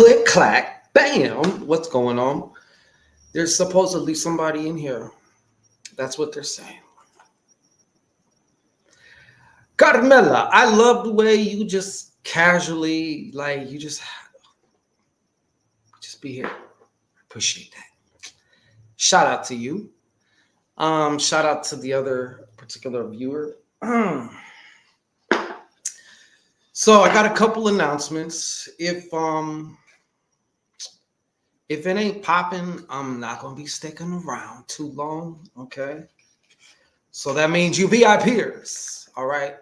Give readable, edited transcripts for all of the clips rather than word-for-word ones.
Click, clack, bam. What's going on? There's supposedly somebody in here. That's what they're saying. Carmela, I love the way you just casually, like, you just be here. Appreciate that. Shout out to you. Shout out to the other particular viewer. So I got a couple announcements. If it ain't popping, I'm not gonna be sticking around too long. Okay. So that means you VIPers, all right.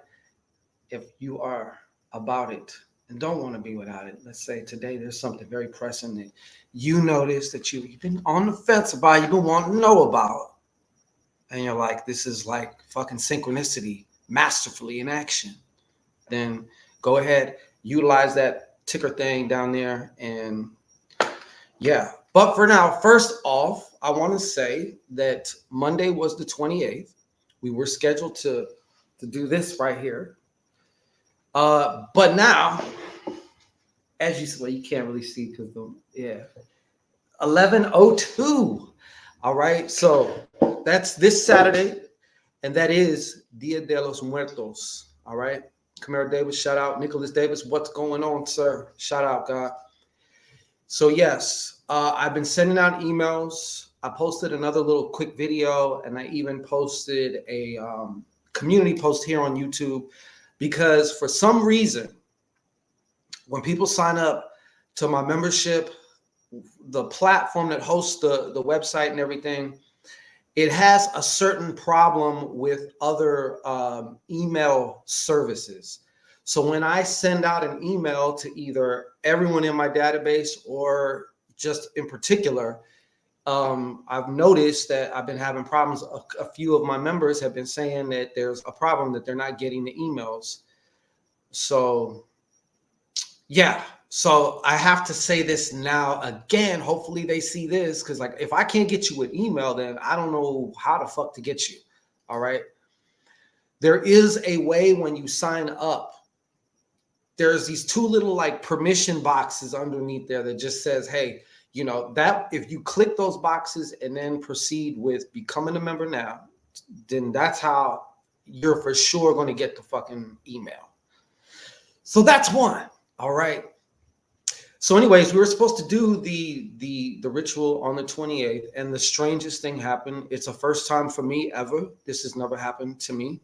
If you are about it and don't want to be without it, let's say today there's something very pressing that you notice that you've been on the fence about, you've been wanting to know about, and you're like, this is like fucking synchronicity, masterfully in action. Then go ahead, utilize that ticker thing down there, and yeah. But for now, first off, I want to say that Monday was the 28th. We were scheduled to do this right here. But now, as you see, well, you can't really see because the 11:02. All right, so that's this Saturday, and that is Dia De Los Muertos. All right, Camaro Davis, shout out. Nicholas Davis, what's going on, sir? Shout out, God. So yes, I've been sending out emails. I posted another little quick video, and I even posted a community post here on YouTube, because for some reason, when people sign up to my membership, the platform that hosts the website and everything, it has a certain problem with other email services. So when I send out an email to either everyone in my database or just in particular, I've noticed that I've been having problems. A few of my members have been saying that there's a problem, that they're not getting the emails. So yeah, so I have to say this now again. Hopefully they see this, because like if I can't get you an email, then I don't know how the fuck to get you. All right. There is a way when you sign up. There's these two little like permission boxes underneath there that just says, hey, you know, that if you click those boxes and then proceed with becoming a member now, then that's how you're for sure going to get the fucking email. So that's one. All right. So anyways, we were supposed to do the ritual on the 28th, and the strangest thing happened. It's a first time for me ever. This has never happened to me.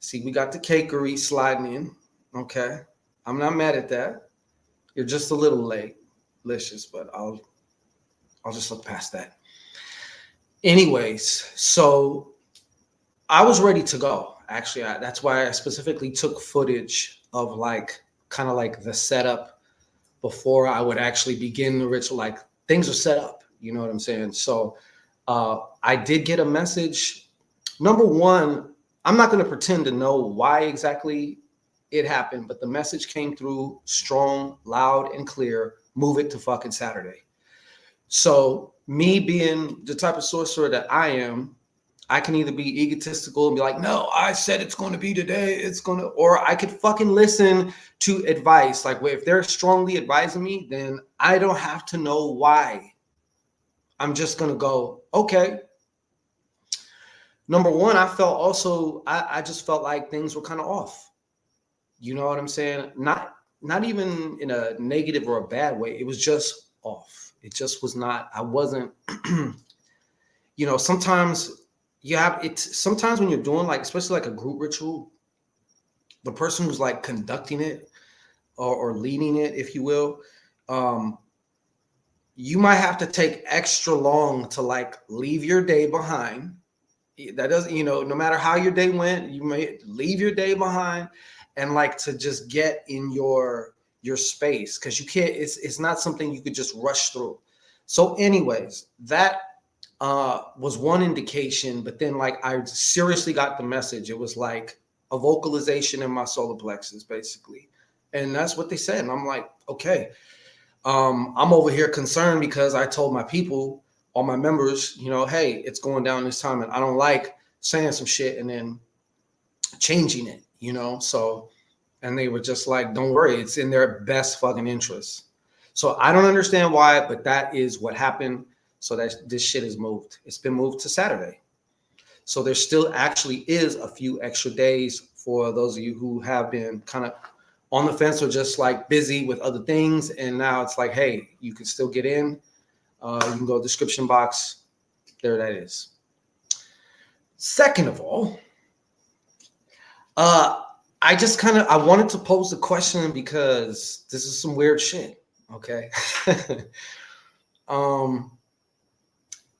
See, we got the cakery sliding in. Okay. I'm not mad at that. You're just a little late, Licious, but I'll just look past that. Anyways, so I was ready to go. Actually, that's why I specifically took footage of like kind of like the setup before I would actually begin the ritual. Like things are set up, you know what I'm saying? So I did get a message. Number one, I'm not going to pretend to know why exactly it happened, but the message came through strong, loud, and clear. Move it to fucking Saturday. So me being the type of sorcerer that I am, I can either be egotistical and be like, no, I said it's going to be today. It's going to, or I could fucking listen to advice. Like if they're strongly advising me, then I don't have to know why. I'm just going to go, okay. Number one, I felt also, I just felt like things were kind of off. You know what I'm saying? Not even in a negative or a bad way. It was just off. It just was not, I wasn't, you know, sometimes you have it. Sometimes when you're doing like, especially like a group ritual, the person who's like conducting it or leading it, if you will, you might have to take extra long to like leave your day behind. That doesn't, you know, no matter how your day went, you may leave your day behind and like to just get in your space, because you can't, it's not something you could just rush through. So anyways, that was one indication, but then like I seriously got the message. It was like a vocalization in my solar plexus, basically. And that's what they said. And I'm like, okay, I'm over here concerned because I told my people, all my members, you know, hey, it's going down this time, and I don't like saying some shit and then changing it, you know. So And they were just like, don't worry, it's in their best fucking interest. So I don't understand why, but that is what happened. So that this shit is moved. It's been moved to Saturday. So there still actually is a few extra days for those of you who have been kind of on the fence or just like busy with other things. And now it's like, hey, you can still get in. You can go to the description box. There that is. Second of all, I wanted to pose the question because this is some weird shit. Okay.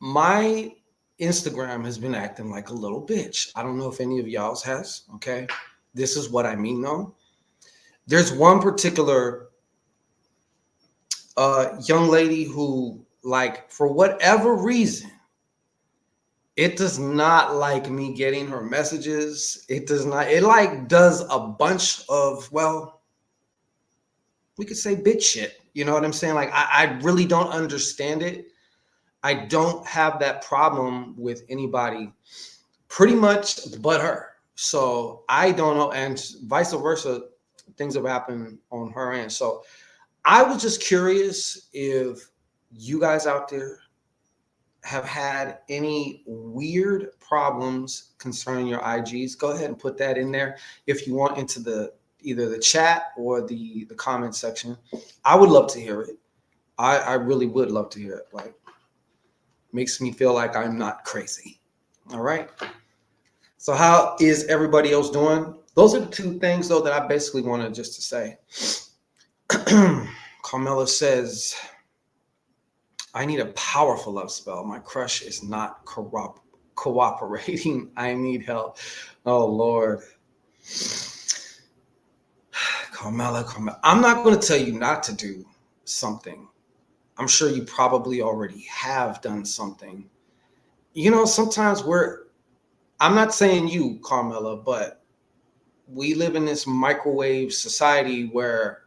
My Instagram has been acting like a little bitch. I don't know if any of y'all's has. Okay. This is what I mean though. There's one particular young lady who, like, for whatever reason, it does not like me getting her messages. It does not. It like does a bunch of, well, we could say bitch shit. You know what I'm saying? Like, I really don't understand it. I don't have that problem with anybody pretty much but her. So I don't know. And vice versa, things have happened on her end. So I was just curious if you guys out there have had any weird problems concerning your IGs. Go ahead and put that in there if you want, into the either the chat or the comment section. I would love to hear it. I really would love to hear it. Like, makes me feel like I'm not crazy. All right. So how is everybody else doing? Those are the two things though that I basically wanted just to say. Carmela says, I need a powerful love spell. My crush is not cooperating. I need help. Oh, Lord. Carmela. I'm not going to tell you not to do something. I'm sure you probably already have done something. You know, sometimes I'm not saying you, Carmela, but we live in this microwave society where,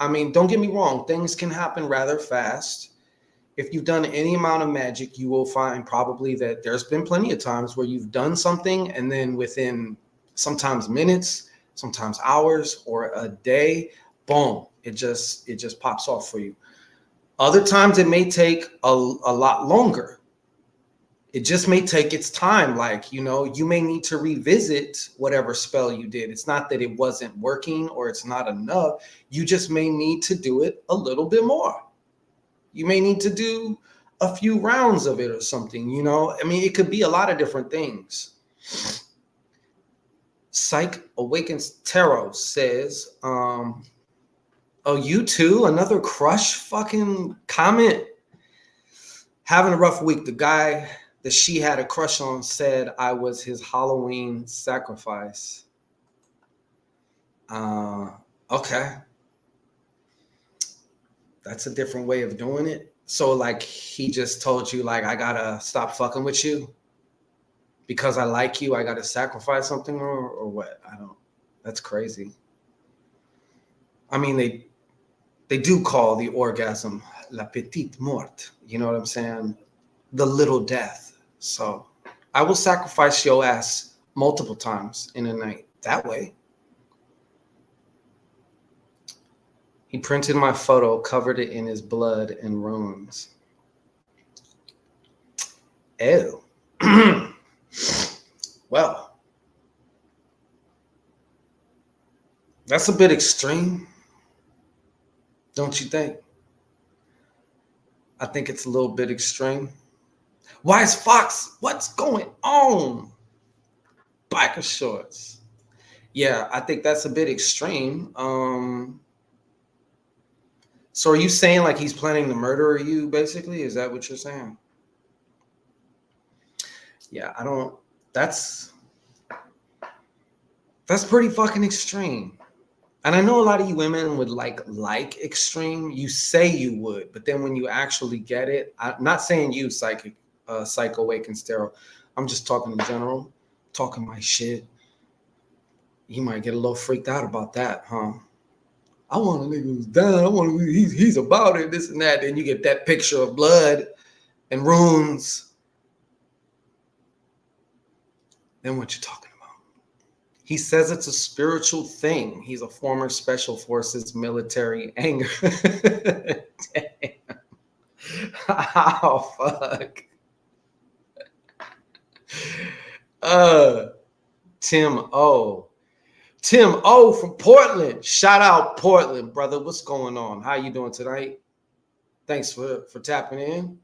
I mean, don't get me wrong, things can happen rather fast. If you've done any amount of magic, you will find probably that there's been plenty of times where you've done something and then within sometimes minutes, sometimes hours or a day, boom, it just pops off for you. Other times it may take a lot longer. It just may take its time. Like, you know, you may need to revisit whatever spell you did. It's not that it wasn't working or it's not enough. You just may need to do it a little bit more. You may need to do a few rounds of it or something, you know? I mean, it could be a lot of different things. Psych Awakens Tarot says, oh, you too? Another crush fucking comment? Having a rough week. The guy that she had a crush on said I was his Halloween sacrifice. Okay. That's a different way of doing it. So like he just told you like, I gotta stop fucking with you because I like you. I gotta sacrifice something or what? I don't. That's crazy. I mean, they do call the orgasm la petite mort. You know what I'm saying? The little death. So I will sacrifice your ass multiple times in a night that way. He printed my photo, covered it in his blood and runes. Ew. Well, that's a bit extreme, don't you think? I think it's a little bit extreme. Why is Fox? What's going on? Biker shorts. Yeah, I think that's a bit extreme. So are you saying like he's planning to murder you, basically? Is that what you're saying? Yeah, I don't. That's pretty fucking extreme. And I know a lot of you women would like extreme. You say you would, but then when you actually get it, I'm not saying you, Psych Awakens Sterile. I'm just talking in general, talking my shit. You might get a little freaked out about that, huh? I want a nigga who's down. I want he's about it, this and that. Then you get that picture of blood and runes. Then what you talking about? He says it's a spiritual thing. He's a former Special Forces military anger. Damn. Oh, fuck. Tim O. Tim O from Portland. Shout out Portland, brother. What's going on? How you doing tonight? Thanks for tapping in.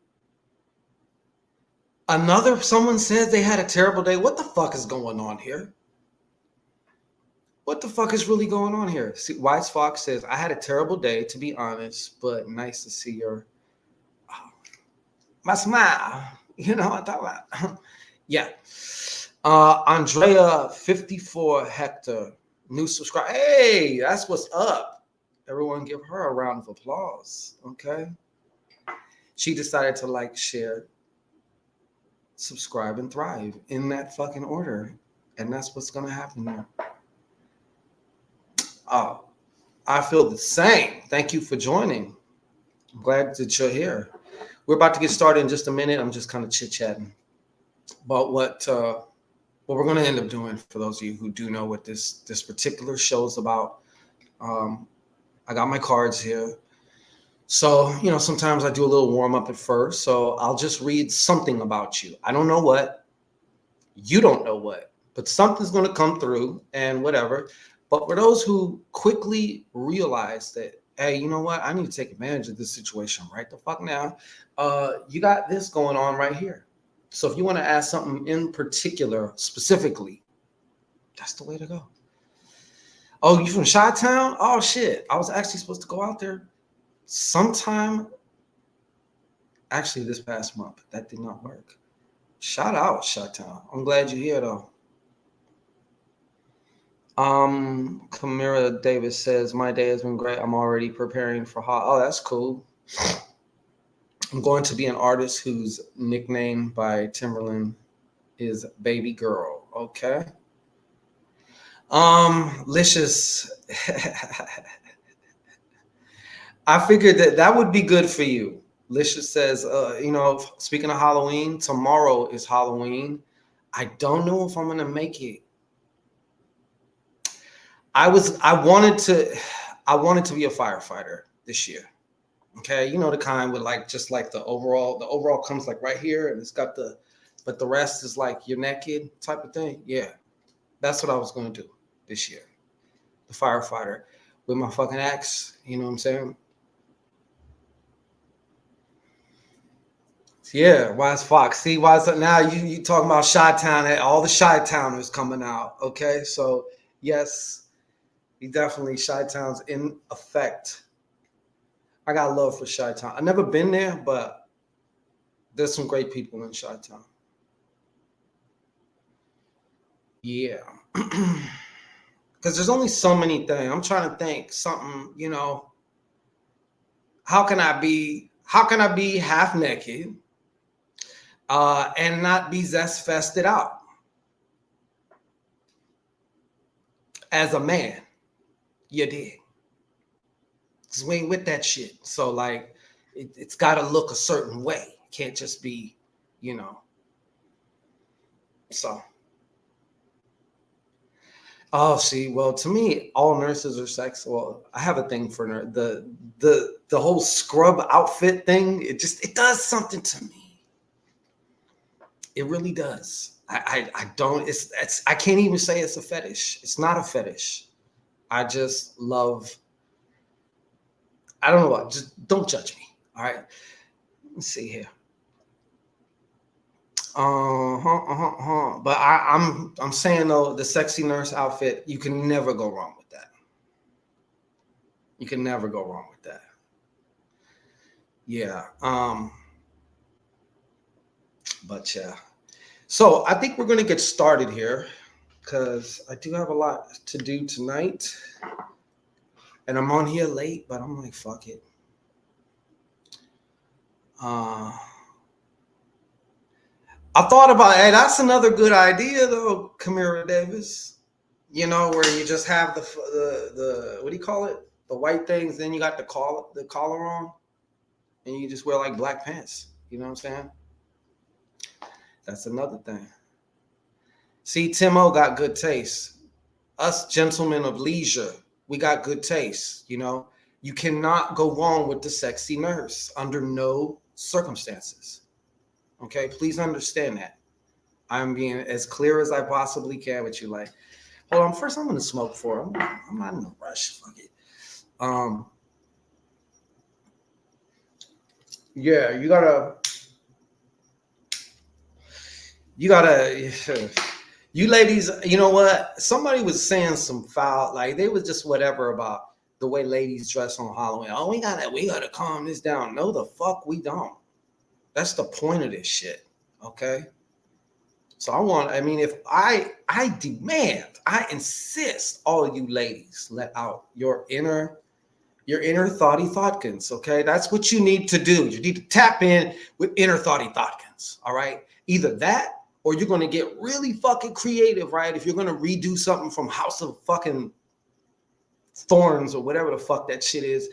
Someone says they had a terrible day. What the fuck is going on here? What the fuck is really going on here? See, Wise Fox says, I had a terrible day, to be honest, but nice to see my smile. You know what I'm talking about? Yeah. Andrea 54 Hector, new subscriber. Hey, that's what's up. Everyone give her a round of applause. Okay. She decided to like, share, subscribe, and thrive in that fucking order. And that's what's going to happen now. Oh, I feel the same. Thank you for joining. I'm glad that you're here. We're about to get started in just a minute. I'm just kind of chit-chatting about what we're going to end up doing. For those of you who do know what this particular show is about, I got my cards here. So, you know, sometimes I do a little warm-up at first. So I'll just read something about you. I don't know what. You don't know what. But something's going to come through and whatever. But for those who quickly realize that, hey, you know what? I need to take advantage of this situation right the fuck now. You got this going on right here. So if you want to ask something in particular, specifically, that's the way to go. Oh, you from Chi-Town? Oh, shit. I was actually supposed to go out there sometime, actually this past month. That did not work. Shout out, Chi-Town. I'm glad you're here, though. Camira Davis says, my day has been great. I'm already preparing for Oh, that's cool. I'm going to be an artist whose nickname by Timberland is Baby Girl. Okay. Licious. I figured that would be good for you. Licious says, you know, speaking of Halloween, tomorrow is Halloween. I don't know if I'm going to make it. I wanted to be a firefighter this year. Okay, you know, the kind with like just like the overall comes like right here and it's got but the rest is like you're naked type of thing. Yeah, that's what I was going to do this year. The firefighter with my fucking axe. You know what I'm saying? Yeah, Wise Fox. See, now you talking about Chi-Town, all the Chi-Towners coming out. Okay, so yes. He definitely, Chi-Town's in effect. I got love for Chi-Town. I've never been there, but there's some great people in Chi-Town. Yeah. Because there's only so many things. I'm trying to think something, you know, how can I be half naked and not be zest fested out as a man? You did. Swing with that shit. So like it's got to look a certain way. It can't just be, you know. So. Oh, see, well, to me, all nurses are sexual. I have a thing for the whole scrub outfit thing. It does something to me. It really does. I don't. I can't even say it's a fetish. It's not a fetish. I just love. I don't know what. Just don't judge me. All right. Let's see here. But I'm saying though, the sexy nurse outfit, you can never go wrong with that. You can never go wrong with that. Yeah. But yeah. So I think we're gonna get started here because I do have a lot to do tonight. And I'm on here late, but I'm like, fuck it. I thought about, hey, that's another good idea though, Camira Davis. You know, where you just have the what do you call it? The white things, then you got the collar on, and you just wear like black pants. You know what I'm saying? That's another thing. See, Timo got good taste. us gentlemen of leisure, we got good taste, you know. You cannot go wrong with the sexy nurse under no circumstances. Okay, please understand that. I'm being as clear as I possibly can with you. Like, hold on, first I'm gonna smoke for him. I'm not in a rush. Fuck it. Yeah, you gotta, you ladies, you know what? Somebody was saying some foul, like they was just whatever about the way ladies dress on Halloween. Oh, we gotta calm this down. No, the fuck we don't. That's the point of this shit. Okay. So I mean, if I demand, I insist all of you ladies let out your inner thoughty thoughtkins. Okay. That's what you need to do. You need to tap in with inner thoughty thougtkins. All right. Either that or you're going to get really fucking creative, right? If you're going to redo something from House of fucking Thorns or whatever the fuck that shit is,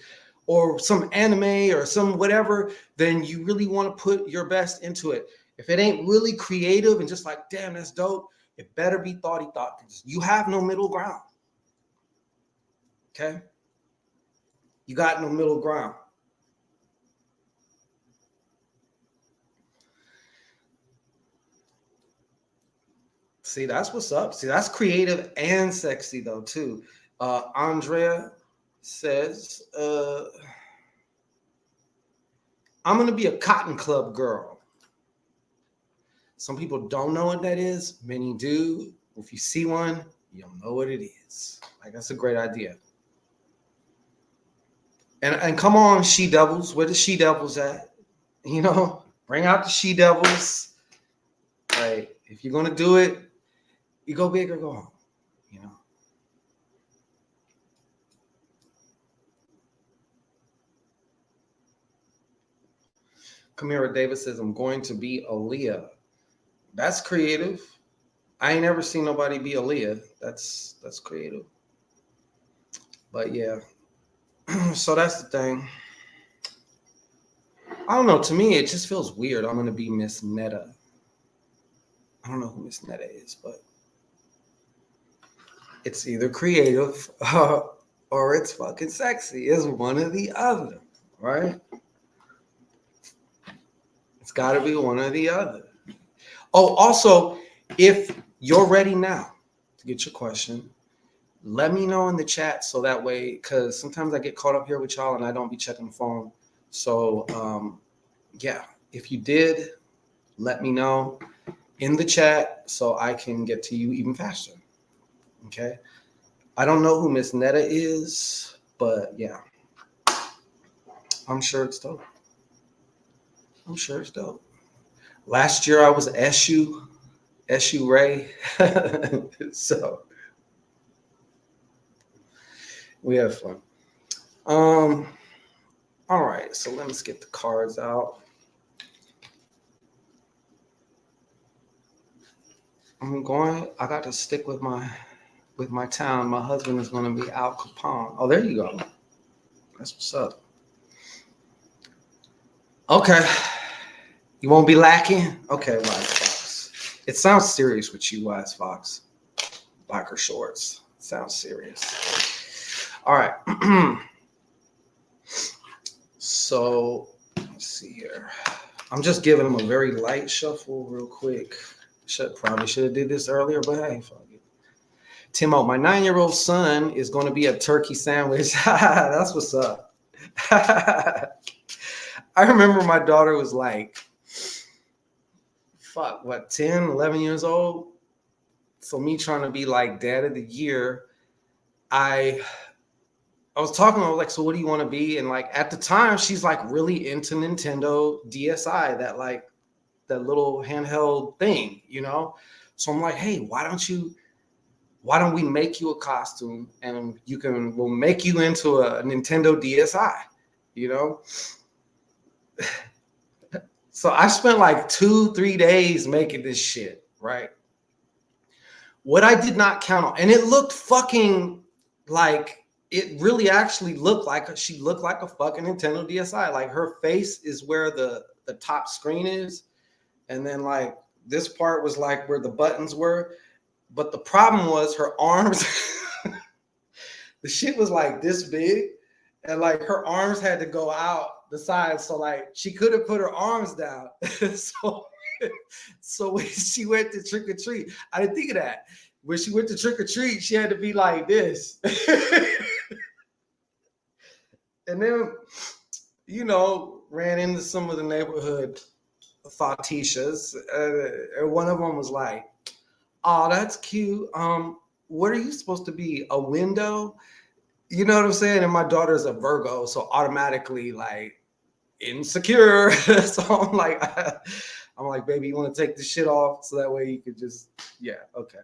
or some anime or some whatever, then you really want to put your best into it. If it ain't really creative and just like, damn, that's dope, it better be thoughty thotkins. You have no middle ground. Okay? You got no middle ground. See, that's what's up. See, that's creative and sexy though, too. Andrea says, I'm going to be a Cotton Club girl. Some people don't know what that is. Many do. If you see one, you'll know what it is. Like, that's a great idea. And come on, she devils. Where the she devils at? You know, bring out the she devils. Like, if you're going to do it, you go big or go home. You know. Kamira Davis says, I'm going to be Aaliyah. That's creative. I ain't never seen nobody be Aaliyah. That's creative. But yeah. So that's the thing. I don't know. To me, it just feels weird. I'm going to be Miss Netta. I don't know who Miss Netta is, but it's either creative or it's fucking sexy. It's one or the other, right? It's got to be one or the other. Oh, also, if you're ready now to get your question, let me know in the chat so that way, because sometimes I get caught up here with y'all and I don't be checking the phone. So, yeah, if you did, let me know in the chat so I can get to you even faster. Okay? I don't know who Miss Netta is, but yeah, I'm sure it's dope. I'm sure it's dope. Last year I was SU Ray. So we have fun. All right, so let's get the cards out. I got to stick with my town. My husband is going to be Al Capone. Oh, there you go. That's what's up. Okay. You won't be lacking? Okay, Wise Fox. It sounds serious with you, Wise Fox. Biker shorts. Sounds serious. All right. So, let's see here. I'm just giving him a very light shuffle real quick. Probably should have did this earlier, but hey, fuck it. Timo, my 9-year-old son is going to be a turkey sandwich. That's what's up. I remember my daughter was like, 10, 11 years old? So me trying to be like dad of the year, I was talking to her, like, so what do you want to be? And like at the time, she's like really into Nintendo DSi, that little handheld thing, you know? So I'm like, hey, why don't we make you a costume and we'll make you into a Nintendo DSi, you know? So I spent like 2-3 days making this shit, right? What I did not count on, and it looked fucking like, it really actually looked like she looked like a fucking Nintendo DSi. Like her face is where the top screen is. And then like this part was like where the buttons were. But the problem was her arms, the shit was like this big, and like her arms had to go out the side. So like she couldn't put her arms down. So when she went to trick or treat, I didn't think of that. When she went to trick or treat, she had to be like this. And then, ran into some of the neighborhood Fatishas. And one of them was like, "Oh, that's cute. What are you supposed to be? A window?" You know what I'm saying? And my daughter's a Virgo, so automatically like insecure. So I'm like, baby, you want to take the shit off so that way you could just, yeah, okay.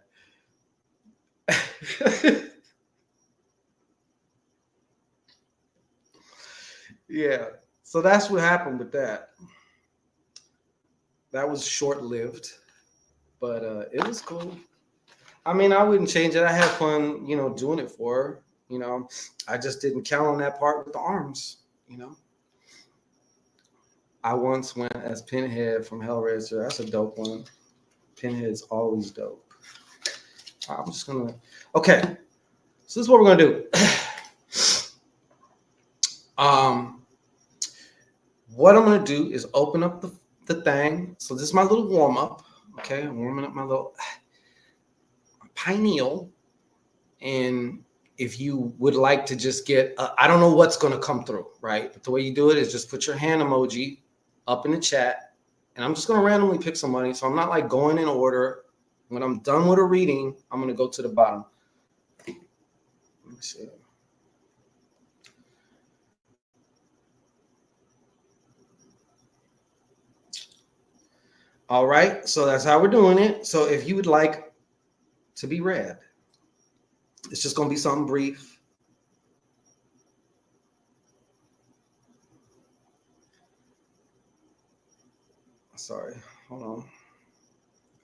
Yeah, so that's what happened with that. That was short-lived, but it was cool. I mean, I wouldn't change it. I had fun, doing it for her. I just didn't count on that part with the arms. I once went as Pinhead from Hellraiser. That's a dope one. Pinhead's always dope. I'm just gonna. Okay, so this is what we're gonna do. What I'm gonna do is open up the thing. So this is my little warm up. Okay, I'm warming up my little pineal. And if you would like to just get, I don't know what's gonna come through, right? But the way you do it is just put your hand emoji up in the chat, and I'm just gonna randomly pick somebody. So I'm not like going in order. When I'm done with a reading, I'm gonna go to the bottom. Let me see. All right, so that's how we're doing it. So if you would like to be read, it's just gonna be something brief. Sorry, hold on.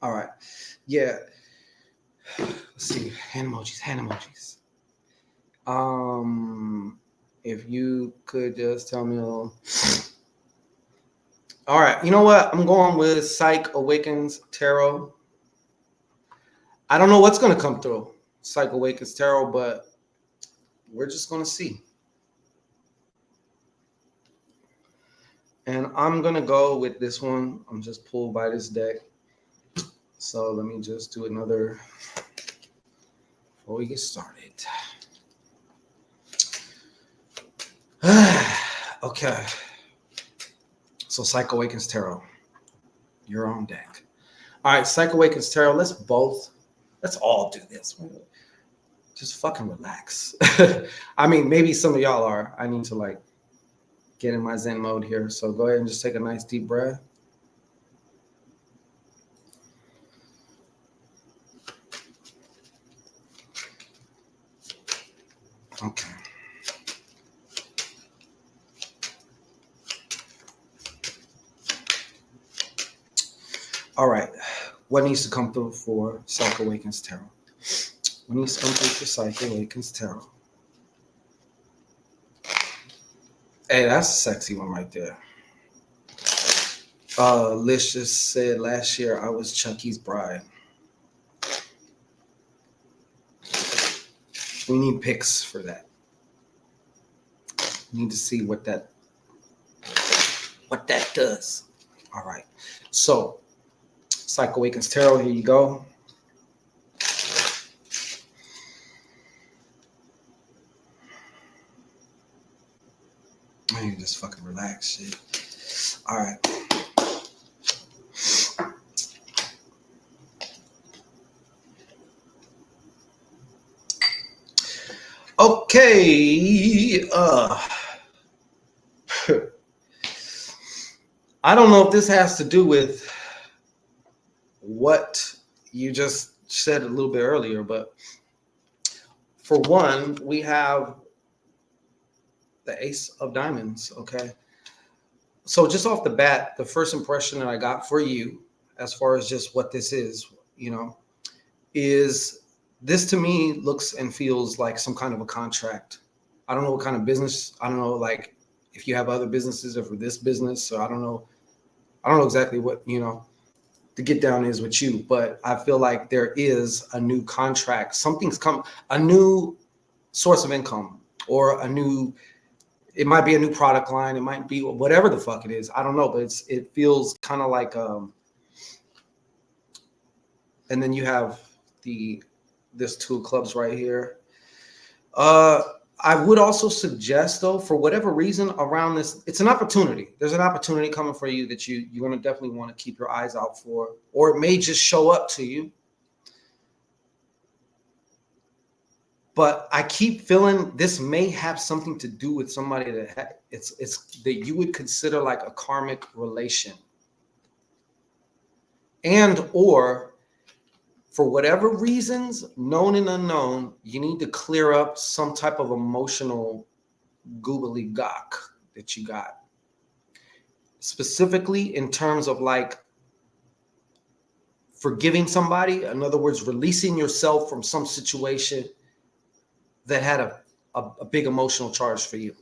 All right, yeah. Let's see, hand emojis. If you could just tell me a little. All right, you know what? I'm going with Psych Awakens Tarot. I don't know what's going to come through Psych Awakens Tarot, but we're just going to see. And I'm going to go with this one. I'm just pulled by this deck. So let me just do another before we get started. Okay. So Psych Awakens Tarot, you're on deck. All right, Psych Awakens Tarot, let's all do this. Just fucking relax. I mean, maybe some of y'all are. I need to like get in my Zen mode here. So go ahead and just take a nice deep breath. Okay. All right. What needs to come through for Psych Awakens Tarot? What needs to come through for Psych Awakens Tarot? Hey, that's a sexy one right there. Licious said last year I was Chucky's bride. We need pics for that. We need to see what that does. All right. So Psych Awakens Tarot, here you go. Man, just fucking relax, shit. All right. Okay. I don't know if this has to do with what you just said a little bit earlier, but for one, we have the Ace of Diamonds, okay? So just off the bat, the first impression that I got for you, as far as just what this is, is this to me looks and feels like some kind of a contract. I don't know what kind of business. I don't know, like, if you have other businesses or for this business. So I don't know exactly what, the get down is with you, but I feel like there is a new contract. Something's come, a new source of income, or a new, it might be a new product line. It might be whatever the fuck it is. I don't know, but it feels kind of like, and then you have this 2 of clubs right here. I would also suggest, though, for whatever reason around this, it's an opportunity. There's an opportunity coming for you that you're going to definitely want to keep your eyes out for, or it may just show up to you. But I keep feeling this may have something to do with somebody that it's that you would consider like a karmic relation, and or for whatever reasons, known and unknown, you need to clear up some type of emotional goobly gawk that you got. Specifically in terms of like forgiving somebody. In other words, releasing yourself from some situation that had a big emotional charge for you.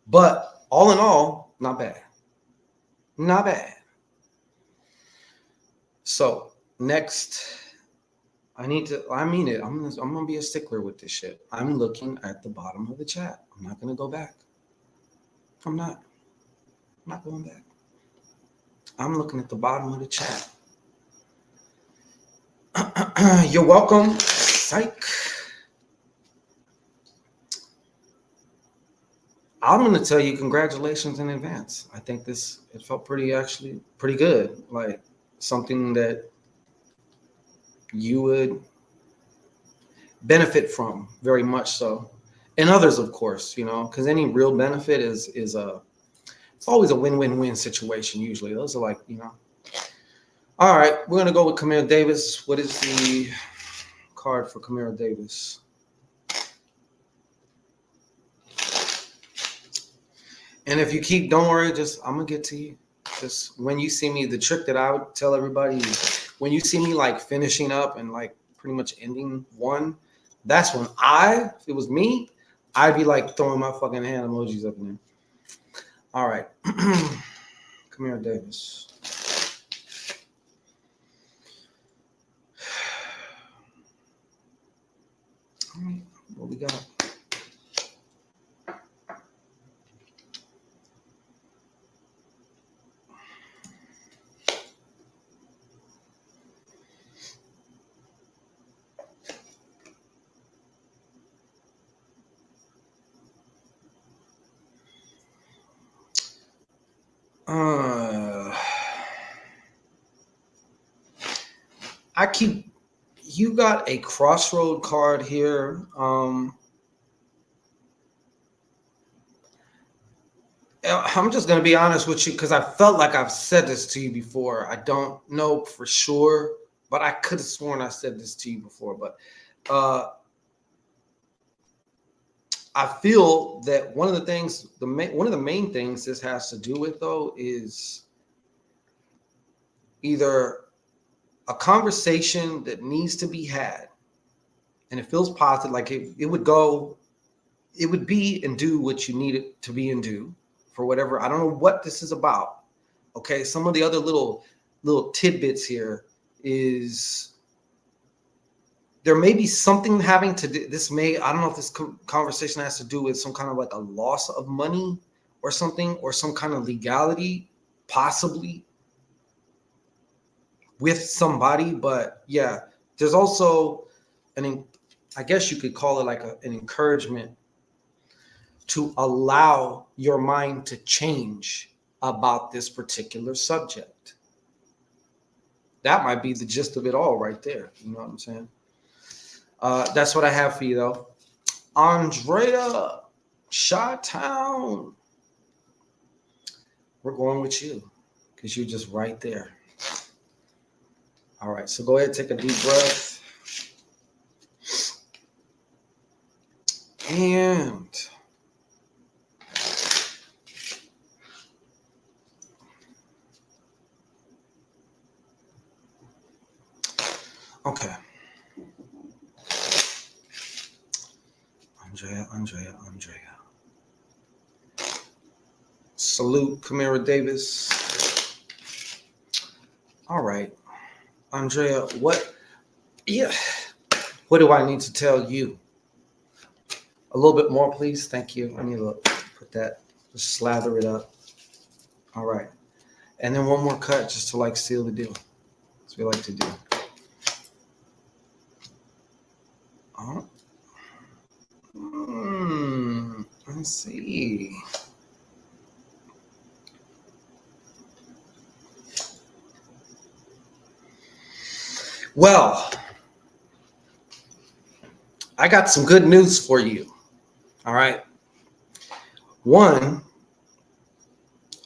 But all in all, not bad. Not bad. So next, I mean it. I'm gonna be a stickler with this shit. I'm looking at the bottom of the chat. I'm not gonna go back. I'm not going back. I'm looking at the bottom of the chat. You're welcome. Psych. I'm going to tell you congratulations in advance. I think it felt pretty good. Like something that you would benefit from very much so. And others, of course, because any real benefit is it's always a win-win-win situation. Usually those are like, All right, we're going to go with Camille Davis. What is the card for Camille Davis? And if you keep, don't worry, I'm going to get to you. Just when you see me, the trick that I would tell everybody is when you see me like finishing up and like pretty much ending one, that's when if it was me, I'd be like throwing my fucking hand emojis up in there. All right. Camille Davis. All right, what we got? You got a crossroad card here. I'm just going to be honest with you because I felt like I've said this to you before. I don't know for sure, but I could have sworn I said this to you before. But I feel that one of the main things this has to do with, though, is either a conversation that needs to be had, and it feels positive, like it would be and do what you need it to be and do for whatever. I don't know what this is about. Okay, some of the other little tidbits here is there may be something having to do. I don't know if this conversation has to do with some kind of like a loss of money or something, or some kind of legality, possibly with somebody. But yeah, there's also I guess you could call it like an encouragement to allow your mind to change about this particular subject. That might be the gist of it all right there. You know what I'm saying? That's what I have for you, though. Andrea, Chi-Town. We're going with you because you're just right there. All right, so go ahead, take a deep breath. And okay. Andrea. Salute, Kamara Davis. All right, Andrea, what do I need to tell you? A little bit more, please. Thank you. I need to put that, just slather it up. All right. And then one more cut just to like seal the deal. That's what we like to do. Let's see. Well, I got some good news for you. All right.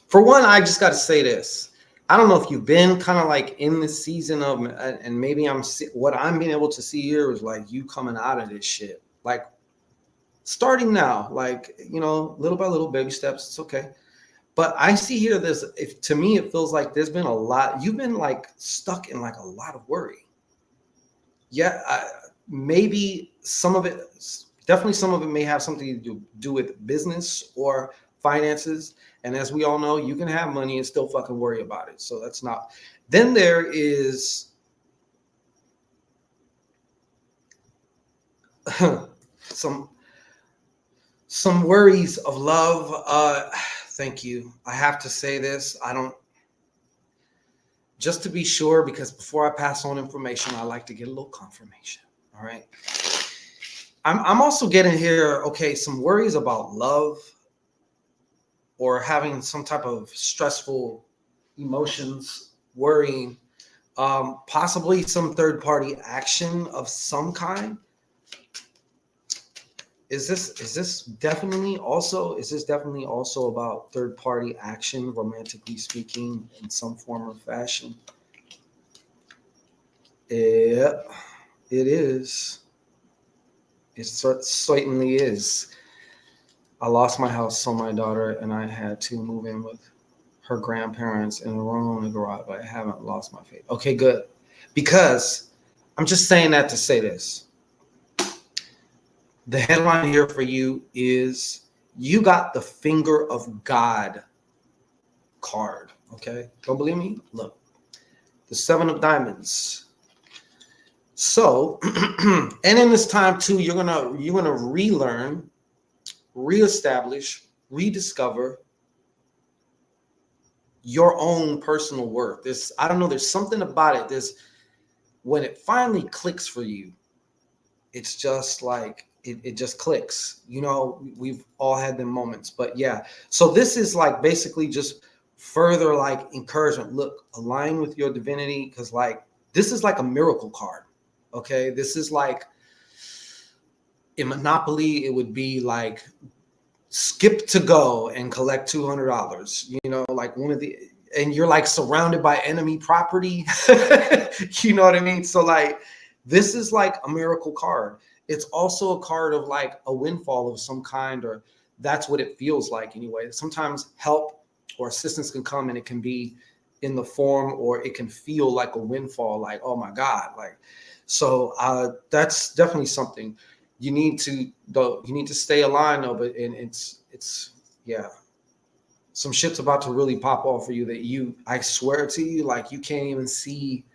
For one, I just got to say this. I don't know if you've been kind of like in the season of, and maybe what I'm being able to see here is like you coming out of this shit. Like starting now, like, you know, little by little, baby steps. It's okay. But I see here, to me, it feels like there's been a lot. You've been like stuck in like a lot of worry. Yeah, maybe definitely some of it may have something to do with business or finances. And as we all know, you can have money and still fucking worry about it. So that's not. Then there is some worries of love. Thank you. I have to say this. Just to be sure, because before I pass on information, I like to get a little confirmation. All right. I'm also getting here, okay, some worries about love or having some type of stressful emotions, worrying, possibly some third-party action of some kind. Is this definitely also about third-party action, romantically speaking, in some form or fashion? Yeah, it is. It certainly is. I lost my house, so my daughter and I had to move in with her grandparents in a room in the garage, but I haven't lost my faith. Okay, good. Because I'm just saying that to say this. The headline here for you is you got the finger of God card. Okay, don't believe me? Look, the 7 of diamonds. So, and in this time too, you're gonna relearn, reestablish, rediscover your own personal worth. I don't know, there's something about it. When it finally clicks for you, it's just like it just clicks. You know, we've all had them moments, but yeah. So this is like basically just further like encouragement. Look, align with your divinity, because like this is like a miracle card. Okay, this is like in Monopoly, it would be like skip to go and collect $200. You know, like and you're like surrounded by enemy property. You know what I mean? So like this is like a miracle card. It's also a card of like a windfall of some kind, or that's what it feels like anyway. Sometimes help or assistance can come and it can be in the form, or it can feel like a windfall, like, oh my God. Like, so that's definitely something you need to stay aligned though, but it's yeah. Some shit's about to really pop off for you that I swear to you, like you can't even see.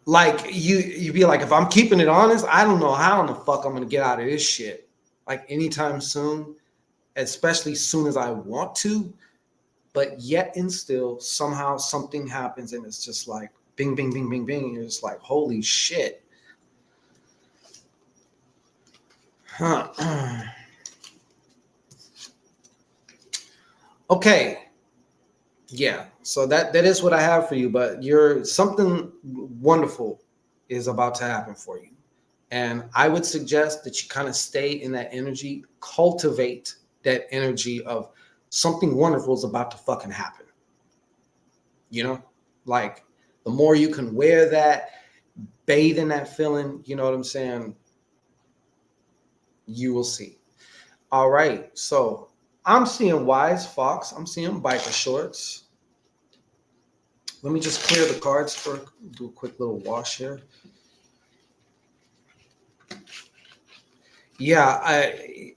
Like you be like, if I'm keeping it honest, I don't know how in the fuck I'm gonna get out of this shit. Like anytime soon, especially soon as I want to, but yet and still somehow something happens and it's just like bing, bing, bing, bing, bing. And you're just like, holy shit. Huh. Okay. Yeah. So that is what I have for you, but something wonderful is about to happen for you. And I would suggest that you kind of stay in that energy, cultivate that energy of something wonderful is about to fucking happen. You know, like the more you can wear that, bathe in that feeling, you know what I'm saying? You will see. All right. So I'm seeing Wise Fox. I'm seeing biker shorts. Let me just clear the cards do a quick little wash here. Yeah,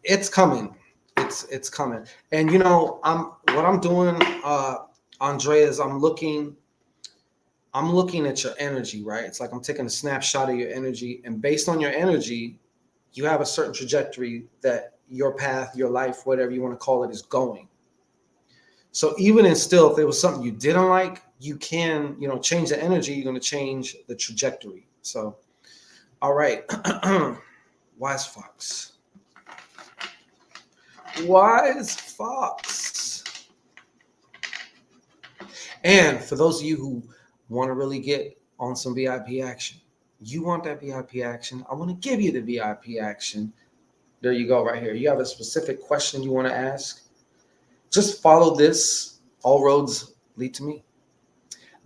it's coming. It's coming. And you know, what I'm doing, Andrea, is I'm looking at your energy, right? It's like I'm taking a snapshot of your energy, and based on your energy, you have a certain trajectory that your path, your life, whatever you want to call it, is going. So even in still, if there was something you didn't like, you can, you know, change the energy. You're going to change the trajectory. So, all right. Wise Fox. Wise Fox. And for those of you who want to really get on some VIP action, you want that VIP action, I want to give you the VIP action. There you go, right here. You have a specific question you want to ask, just follow this. All roads lead to me.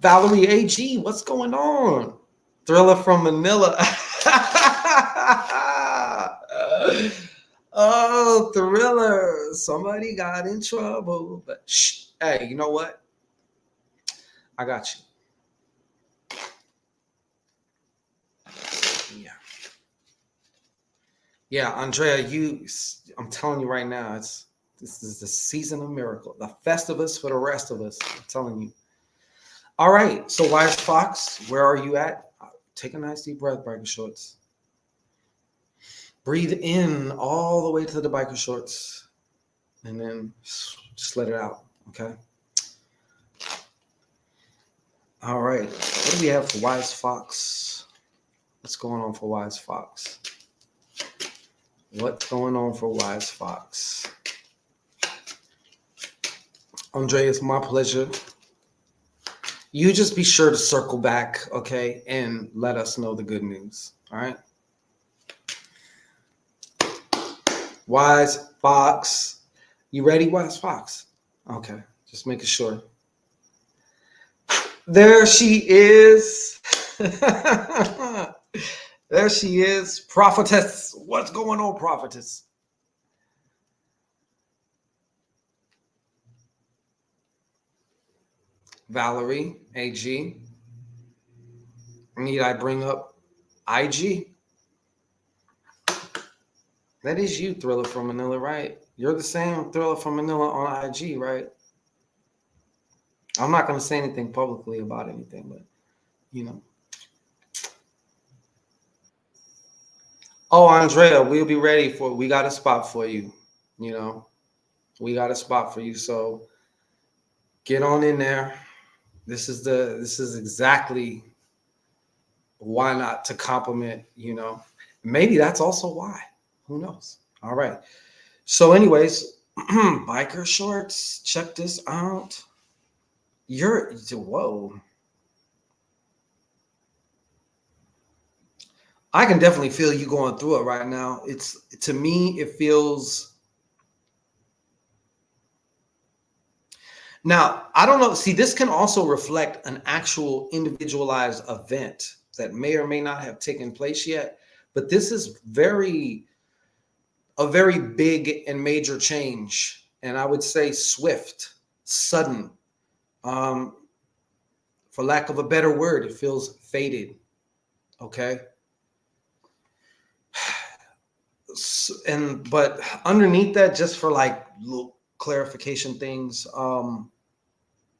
Valerie AG, what's going on? Thriller from Manila. Oh, Thriller. Somebody got in trouble. But shh, hey, you know what? I got you. Yeah. Yeah, Andrea, I'm telling you right now, this is the season of miracle. The Festivus for the rest of us. I'm telling you. All right. So Wise Fox, where are you at? Take a nice deep breath, biker shorts. Breathe in all the way to the biker shorts. And then just let it out. Okay. All right. What do we have for Wise Fox? What's going on for Wise Fox? What's going on for Wise Fox? Andre, it's my pleasure. You just be sure to circle back, okay, and let us know the good news, all right? Wise Fox. You ready, Wise Fox? Okay, just making sure. There she is. There she is. Prophetess. What's going on, prophetess? Valerie, AG. Need I bring up IG? That is you, Thriller from Manila, right? You're the same Thriller from Manila on IG, right? I'm not going to say anything publicly about anything, but, you know. Oh, Andrea, we'll be ready we got a spot for you. You know, we got a spot for you. So get on in there. This is exactly why not to compliment, you know. Maybe that's also why. Who knows? All right. So anyways, biker shorts, check this out. Whoa. I can definitely feel you going through it right now. To me, it feels. Now, I don't know. See, this can also reflect an actual individualized event that may or may not have taken place yet. But this is a very big and major change. And I would say swift, sudden. For lack of a better word, it feels fated. Okay. But underneath that, just for like little clarification things,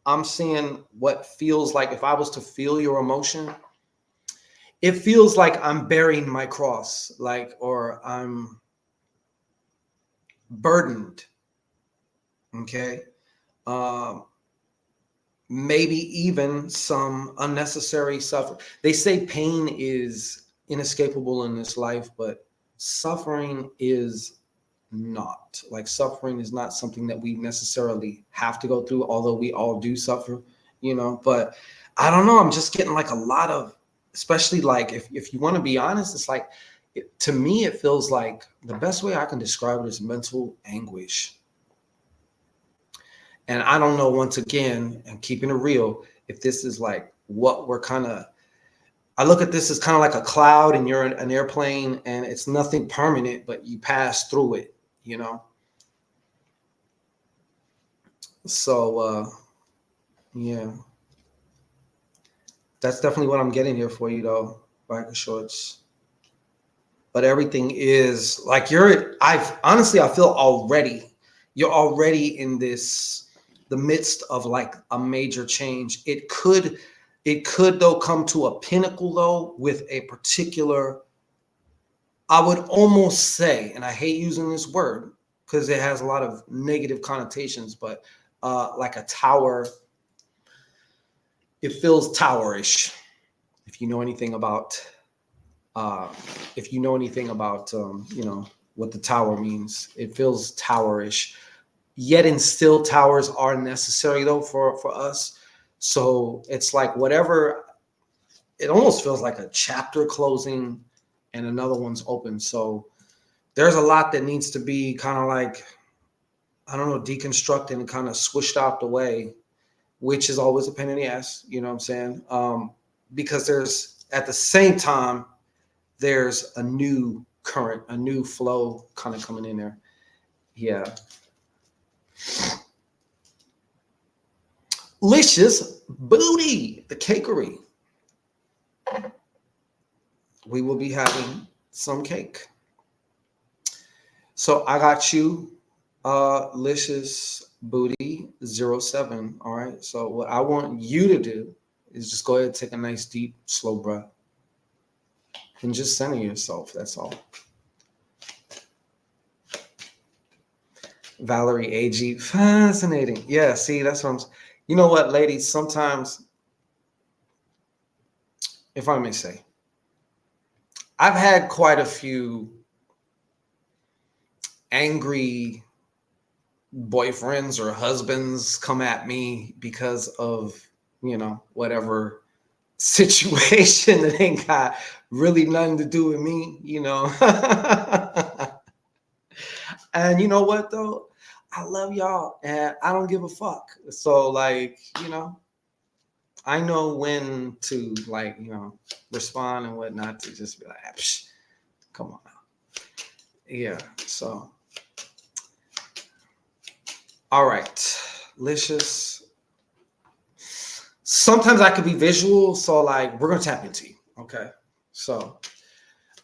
I'm seeing what feels like, if I was to feel your emotion, it feels like I'm bearing my cross, or I'm burdened. Okay. Maybe even some unnecessary suffering. They say pain is inescapable in this life, but suffering is not. Like, suffering is not something that we necessarily have to go through, although we all do suffer, you know. But I don't know, I'm just getting like a lot of, especially like if you want to be honest, it's like, to me it feels like the best way I can describe it is mental anguish. And I don't know, once again, and keeping it real, if this is like what we're kind of, I look at this as kind of like a cloud and you're in an airplane and it's nothing permanent, but you pass through it, you know? So, yeah, that's definitely what I'm getting here for you though, biker shorts. But everything is like I feel already you're already in the midst of like a major change. It could though come to a pinnacle though with a particular, I would almost say, and I hate using this word because it has a lot of negative connotations, but like a tower. It feels towerish. If you know anything about, you know, what the tower means, it feels towerish. Yet and still, towers are necessary though for us. So it's like whatever. It almost feels like a chapter closing, and another one's open. So there's a lot that needs to be kind of like, I don't know, deconstructed and kind of swished out the way, which is always a pain in the ass. You know what I'm saying? Because there's at the same time there's a new current, a new flow kind of coming in there. Yeah. Licious Booty, the cakery. We will be having some cake. So I got you, Licious Booty 07. All right. So what I want you to do is just go ahead and take a nice deep, slow breath. And just center yourself. That's all. Valerie AG, fascinating. Yeah, see, that's what I'm. You know what, ladies? Sometimes, if I may say, I've had quite a few angry boyfriends or husbands come at me because of, you know, whatever situation that ain't got really nothing to do with me, you know. And you know what though? I love y'all and I don't give a fuck. So like, you know, I know when to like, you know, respond and whatnot, to just be like, psh, come on now. Yeah, so. All right, Licious. Sometimes I could be visual, so like we're gonna tap into you, okay? So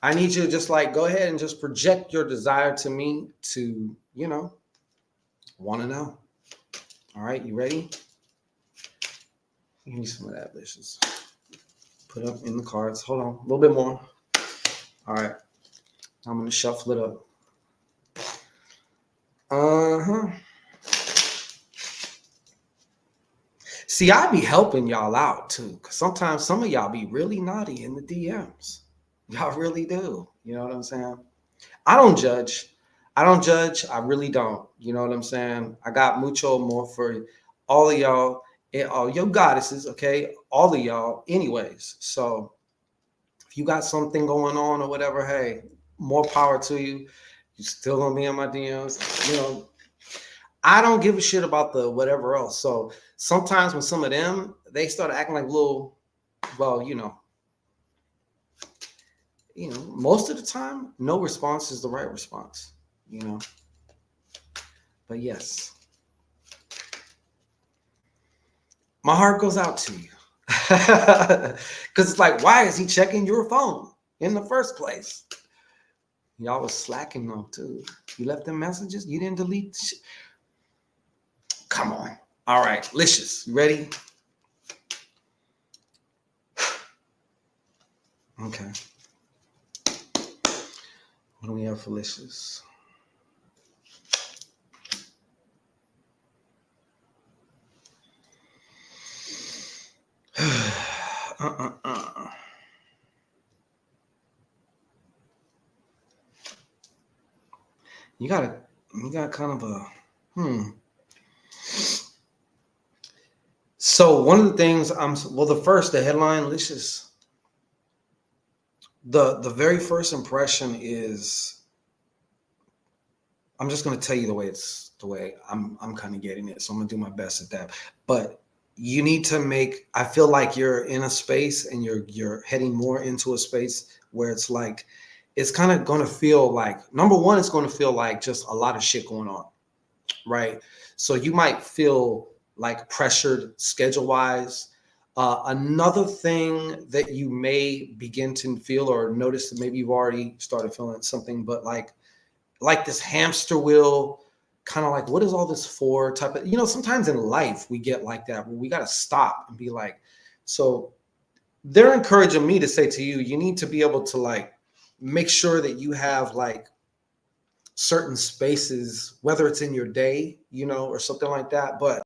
I need you to just like go ahead and just project your desire to me to, you know, want to know. All right, you ready? Give me some of that, Licious. Put up in the cards. Hold on, a little bit more. All right, I'm gonna shuffle it up. See, I be helping y'all out too, because sometimes some of y'all be really naughty in the DMs. Y'all really do. You know what I'm saying? I don't judge. I don't judge. I really don't. You know what I'm saying? I got mucho more for all of y'all and all your goddesses, okay? All of y'all, anyways. So if you got something going on or whatever, hey, more power to you. You still gonna be in my DMs, you know. I don't give a shit about the whatever else. So sometimes when some of them, they start acting like little, well, you know, most of the time, no response is the right response, you know. But yes, my heart goes out to you. Because it's like, why is he checking your phone in the first place? Y'all was slacking though, too. You left them messages? You didn't delete shit? Come on. All right, Licious, you ready? Okay. What do we have for Licious? You got kind of a So one of the things the headline, Licious. The very first impression is, I'm just gonna tell you the way I'm kind of getting it. So I'm gonna do my best at that. But you need to I feel like you're in a space and you're heading more into a space where it's like, it's kind of going to feel like, number one, it's going to feel like just a lot of shit going on, right? So you might feel like pressured schedule wise. Another thing that you may begin to feel or notice that maybe you've already started feeling something, but like this hamster wheel kind of like, what is all this for type of, sometimes in life we get like that where we got to stop and be like, so they're encouraging me to say to you, you need to be able to like make sure that you have like certain spaces, whether it's in your day, or something like that. But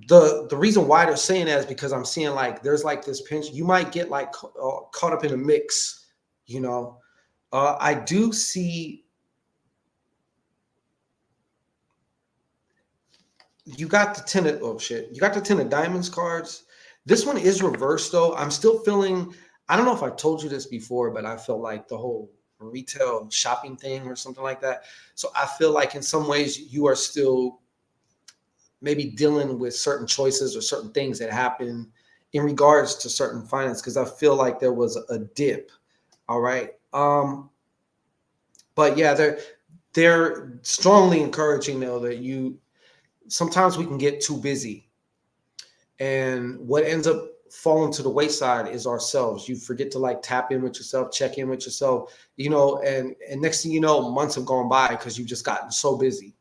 the reason why they're saying that is because I'm seeing like there's like this pinch. You might get like caught up in a mix, I do see you got the 10 of, oh shit, you got the 10 of diamonds cards. This one is reversed though. I'm still feeling, I don't know if I told you this before, but I feel like the whole retail shopping thing or something like that. So I feel like in some ways you are still maybe dealing with certain choices or certain things that happen in regards to certain finance, because I feel like there was a dip. All right. But yeah, they're strongly encouraging though that sometimes we can get too busy, and what ends up falling to the wayside is ourselves. You forget to like tap in with yourself, check in with yourself, and next thing you know, months have gone by because you've just gotten so busy,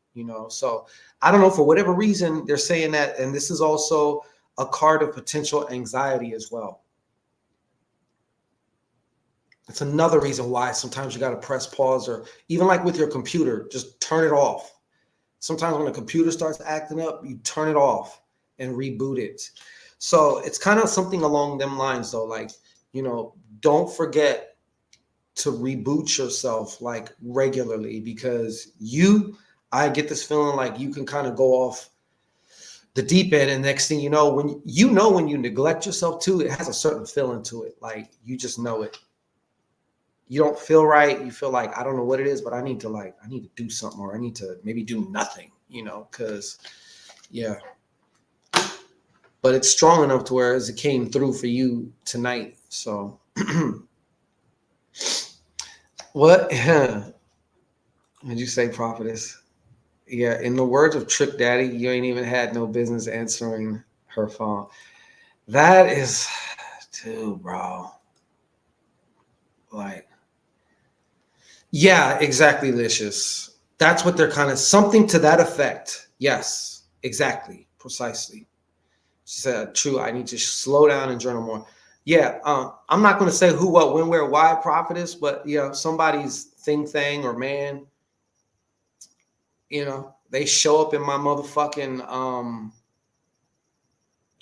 So I don't know, for whatever reason, they're saying that. And this is also a card of potential anxiety as well. It's another reason why sometimes you got to press pause, or even like with your computer, just turn it off. Sometimes when a computer starts acting up, you turn it off and reboot it. So it's kind of something along them lines though. Like, don't forget to reboot yourself like regularly, because I get this feeling like you can kind of go off the deep end, and next thing you know, when you neglect yourself too, it has a certain feeling to it. Like you just know it. You don't feel right. You feel like, I don't know what it is, but I need to do something, or I need to maybe do nothing, because yeah. But it's strong enough to where it came through for you tonight. So what did you say, prophetess? Yeah, in the words of Trick Daddy, you ain't even had no business answering her phone. That is too, bro. Like, yeah, exactly, Licious. That's what they're kind of, something to that effect. Yes, exactly, precisely. She said, true, I need to slow down and journal more. Yeah, I'm not going to say who, what, when, where, why, prophetess, but somebody's thing or man, they show up in my motherfucking,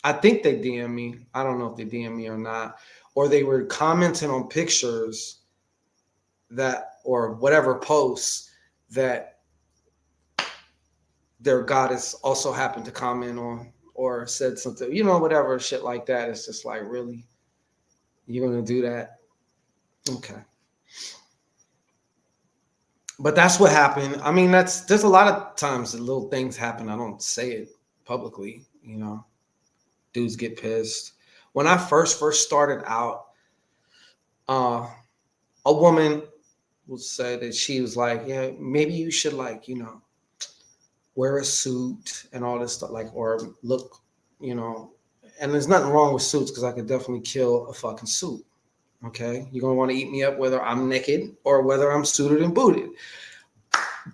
I think they DM me. I don't know if they DM me or not. Or they were commenting on pictures or whatever posts that their goddess also happened to comment on, or said something, whatever shit like that. It's just like, really? You're going to do that? Okay. But that's what happened. I mean, there's a lot of times that little things happen. I don't say it publicly, dudes get pissed. When I first started out, a woman would say that she was like, yeah, maybe you should like, wear a suit and all this stuff, like, or look, and there's nothing wrong with suits, because I could definitely kill a fucking suit. Okay. You're going to want to eat me up whether I'm naked or whether I'm suited and booted.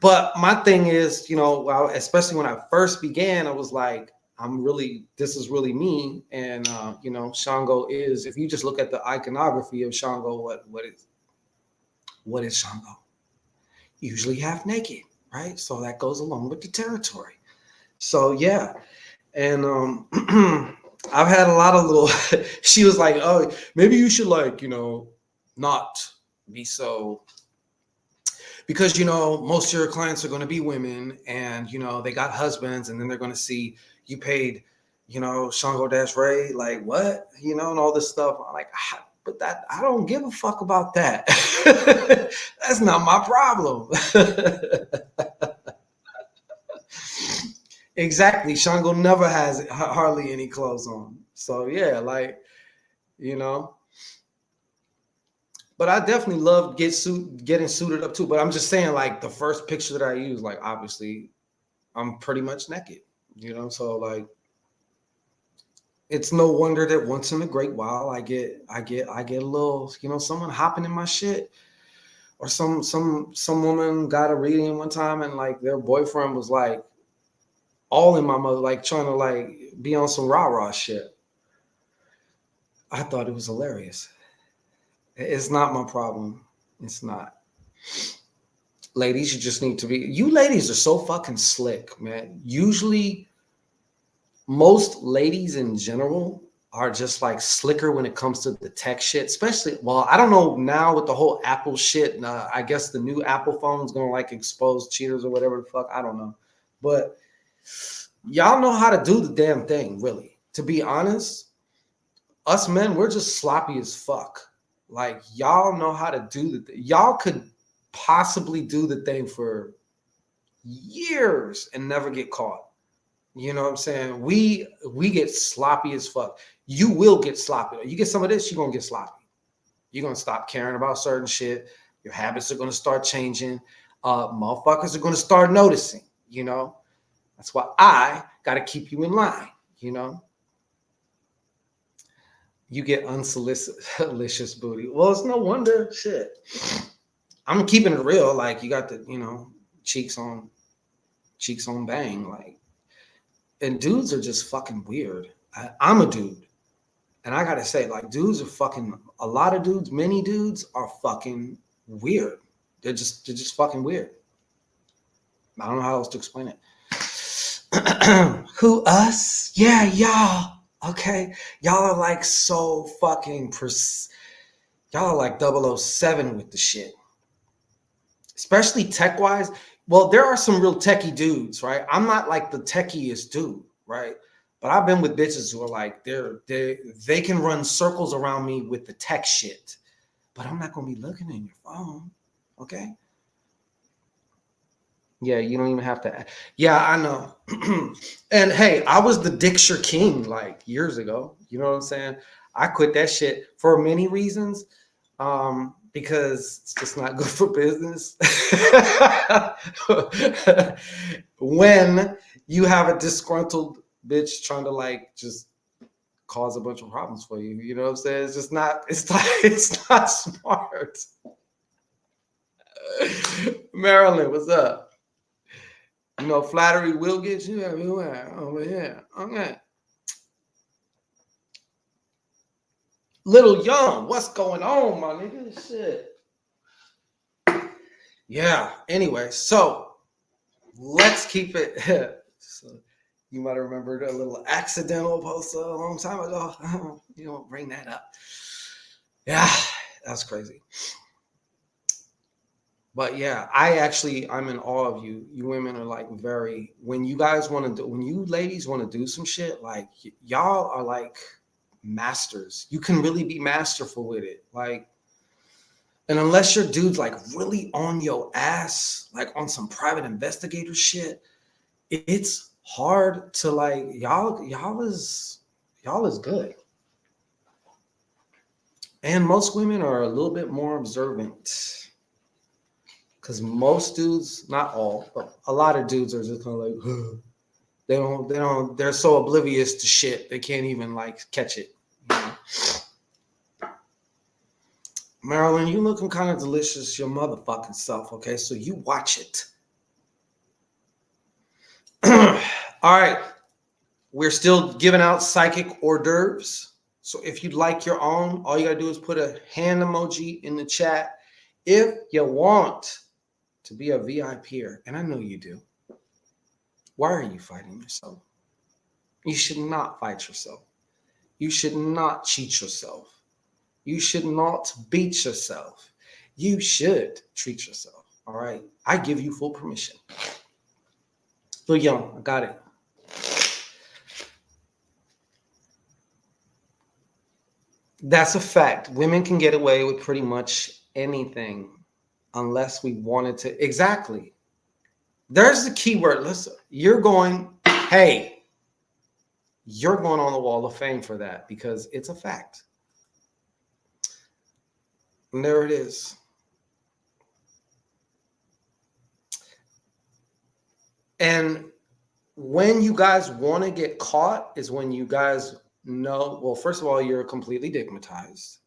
But my thing is, especially when I first began, I was like, this is really me. And, Shango is, if you just look at the iconography of Shango, what is Shango? Usually half naked, right? So that goes along with the territory. So, yeah. And I've had a lot of little, she was like, oh, maybe you should like, not be so, because, most of your clients are going to be women, and, they got husbands, and then they're going to see you paid, Shango Dash Ray, like what, and all this stuff. I'm like, but I don't give a fuck about that. That's not my problem. Exactly. Shango never has hardly any clothes on. So yeah, like, but I definitely love getting suited up too. But I'm just saying, like, the first picture that I use, like, obviously I'm pretty much naked, so like, it's no wonder that once in a great while I get a little, someone hopping in my shit. Or some woman got a reading one time and like their boyfriend was like all in my mother, like trying to like be on some rah-rah shit. I thought it was hilarious. It's not my problem. It's not. Ladies, you just need to be, you ladies are so fucking slick, man. Usually most ladies in general are just like slicker when it comes to the tech shit, especially, well, I don't know now with the whole Apple shit. I guess the new Apple phone is going to like expose cheaters or whatever the fuck. I don't know. But y'all know how to do the damn thing, really. To be honest, us men, we're just sloppy as fuck. Like, y'all know how to do the thing. Y'all could possibly do the thing for years and never get caught. You know what I'm saying? We get sloppy as fuck. You will get sloppy. You get some of this, you're going to get sloppy. You're going to stop caring about certain shit. Your habits are going to start changing. Motherfuckers are going to start noticing, you know? That's why I got to keep you in line, you know? You get unsolicited, delicious booty. Well, it's no wonder. Shit. I'm keeping it real. Like, you got the, you know, cheeks on bang. Like, and dudes are just fucking weird. I'm a dude. And I got to say, like, dudes are fucking, a lot of dudes, many dudes are fucking weird. They're just fucking weird. I don't know how else to explain it. Who, us? Yeah, y'all. Okay. Y'all are like so fucking, y'all are like 007 with the shit. Especially tech-wise. Well, there are some real techie dudes, right? I'm not like the techiest dude, right? But I've been with bitches who are like, they can run circles around me with the tech shit. But I'm not going to be looking in your phone, okay? Yeah, you don't even have to. Yeah, I know. And hey, I was the Dicture King like years ago. You know what I'm saying? I quit that shit for many reasons. Because it's just not good for business. When you have a disgruntled bitch trying to like just cause a bunch of problems for you, you know what I'm saying? It's just not, it's not smart. Marilyn, what's up? You know, flattery will get you everywhere over here. Okay. Little Young, what's going on, my nigga? Shit. Yeah. Anyway, so let's keep it. So you might have remembered a little accidental post a long time ago. You don't bring that up. Yeah, that's crazy. But yeah, I'm in awe of you. You women are like when you guys want to do, when you ladies want to do some shit, like y'all are like masters. You can really be masterful with it. Like, and unless your dude's like really on your ass, like on some private investigator shit, it's hard to like, y'all is good. And most women are a little bit more observant. Because most dudes, not all, but a lot of dudes are just kind of like, they're so oblivious to shit, they can't even like catch it. You know? Marilyn, you looking kind of delicious your motherfucking self, okay? So you watch it. All right. We're still giving out psychic hors d'oeuvres. So if you'd like your own, all you got to do is put a hand emoji in the chat if you want to be a VIPer. And I know you do. Why are you fighting yourself? You should not fight yourself. You should not cheat yourself. You should not beat yourself. You should treat yourself. All right. I give you full permission. Lil Young, I got it. That's a fact. Women can get away with pretty much anything unless we wanted to. Exactly. There's the key word. Listen, you're going on the wall of fame for that because it's a fact. And there it is. And when you guys want to get caught is when you guys know, well, first of all, you're completely digmatized.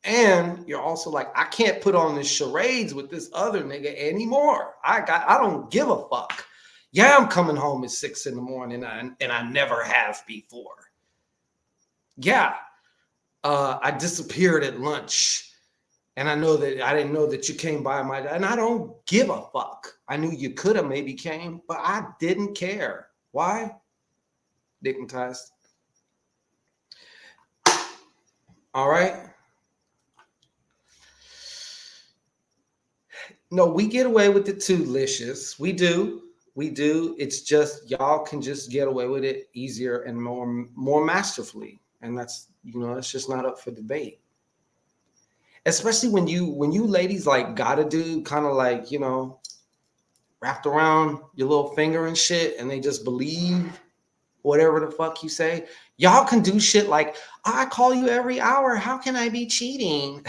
And you're also like, I can't put on this charades with this other nigga anymore. I don't give a fuck. Yeah, I'm coming home at 6 in the morning and I never have before. Yeah. I disappeared at lunch. And I didn't know that you came by and I don't give a fuck. I knew you could have maybe came, but I didn't care. Why? Dignitized. All right. No, we get away with it too, Licious. We do. It's just y'all can just get away with it easier and more masterfully. And that's, it's just not up for debate. Especially when you ladies like gotta do kind of like, wrapped around your little finger and shit, and they just believe whatever the fuck you say. Y'all can do shit like, I call you every hour. How can I be cheating?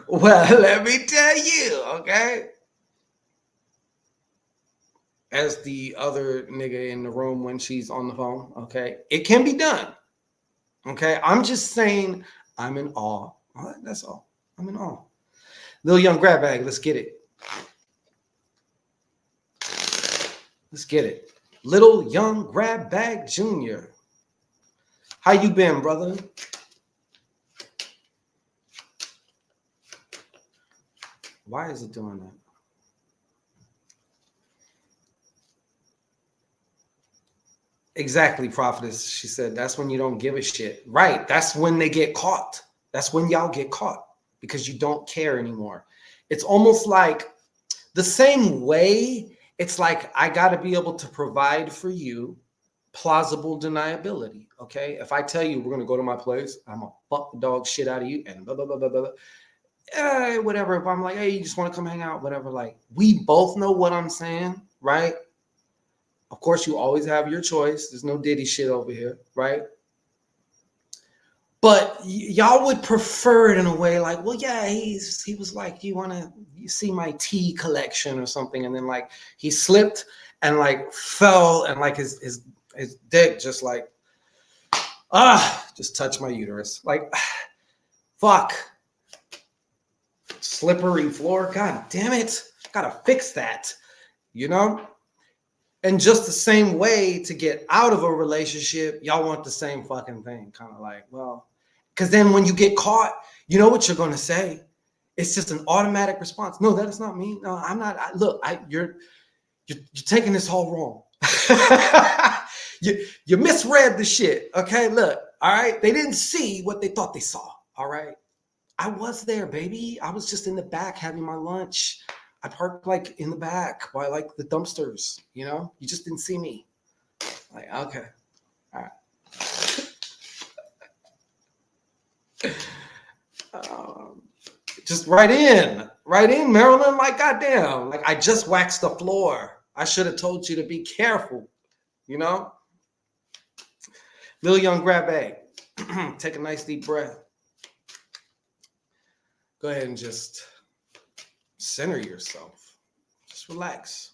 Well, let me tell you, okay? As the other nigga in the room when she's on the phone, okay? It can be done, okay? I'm just saying I'm in awe. All right, that's all. I'm in awe. Little young grab bag, let's get it. Let's get it. Little young grab bag junior. How you been, brother? Why is it doing that? Exactly, prophetess. She said, that's when you don't give a shit. Right. That's when they get caught. That's when y'all get caught because you don't care anymore. It's almost like the same way. It's like, I got to be able to provide for you plausible deniability. Okay. If I tell you we're going to go to my place, I'm going to fuck the dog shit out of you and blah, blah, blah, blah, blah. Whatever. If I'm like, hey, you just want to come hang out, whatever. Like, we both know what I'm saying, right? Of course, you always have your choice. There's no Diddy shit over here, right? But y'all would prefer it in a way like, well, yeah, he was like, you see my tea collection or something, and then like he slipped and like fell and like his dick just like just touched my uterus. Like, fuck. Slippery floor. God damn it. Gotta fix that. And just the same way to get out of a relationship, y'all want the same fucking thing. Kind of like, well, because then when you get caught, you know what you're going to say. It's just an automatic response. No, that is not me. No, I'm not. You're taking this all wrong. you misread the shit. Okay, look. All right. They didn't see what they thought they saw. All right. I was there, baby. I was just in the back having my lunch. I parked like in the back by like the dumpsters, you just didn't see me. Like, okay. All right. Just right in, Maryland. Like, goddamn, like I just waxed the floor. I should have told you to be careful, Little young grab bag. Take a nice deep breath. Go ahead and just center yourself. Just relax.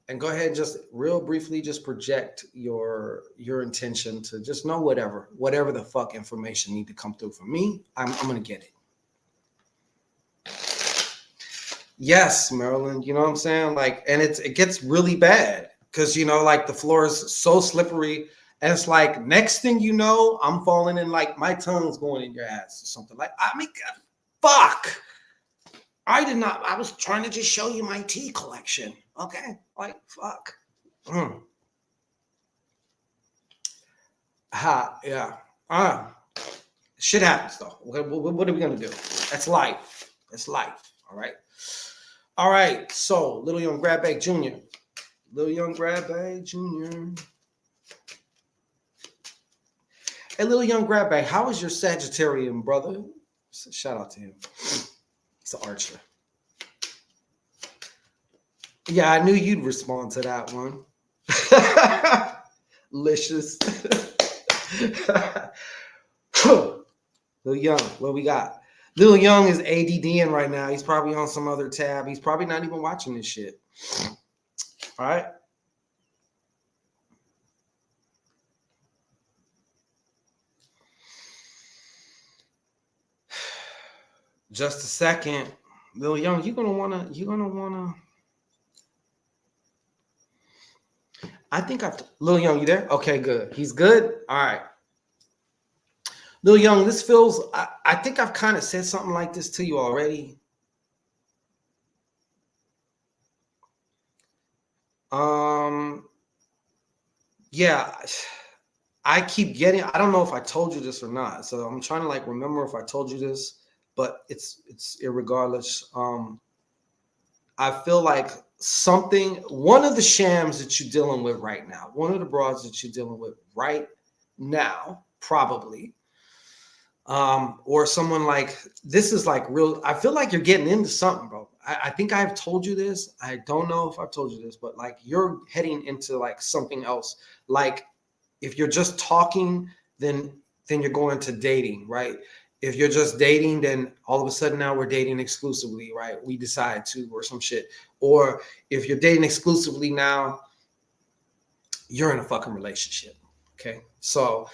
And go ahead and just real briefly just project your intention to just know whatever the fuck information need to come through for me. I'm going to get it. Yes, Maryland, you know what I'm saying? Like, and it gets really bad because, like the floor is so slippery. And it's like, next thing you know, I'm falling in, like my tongue's going in your ass or something. Like, fuck. I was trying to just show you my tea collection. Okay. Like, fuck. Yeah. Shit happens though. What are we going to do? That's life. All right. All right. So, Little Young Grab Bag Jr. Hey, Little Young Grab Bag, how is your Sagittarian, brother? Shout out to him. He's an archer. Yeah, I knew you'd respond to that one. Licious. Lil Young, what we got? Lil Young is ADDing right now. He's probably on some other tab. He's probably not even watching this shit. All right. Just a second. Lil Young, you're gonna wanna. I think Lil Young, you there? Okay, good. He's good. All right. Lil Young, this feels, I think I've kind of said something like this to you already. Yeah, I keep getting, I don't know if I told you this or not. So I'm trying to like remember if I told you this, but it's irregardless. I feel like one of the shams that you're dealing with right now, one of the broads that you're dealing with right now, probably, or someone like this is like real. I feel like you're getting into something, bro. I think I've told you this. I don't know if I've told you this, but like you're heading into like something else. Like if you're just talking, then you're going to dating, right? If you're just dating, then all of a sudden now we're dating exclusively, right? We decide to, or some shit. Or if you're dating exclusively now, you're in a fucking relationship. Okay. So,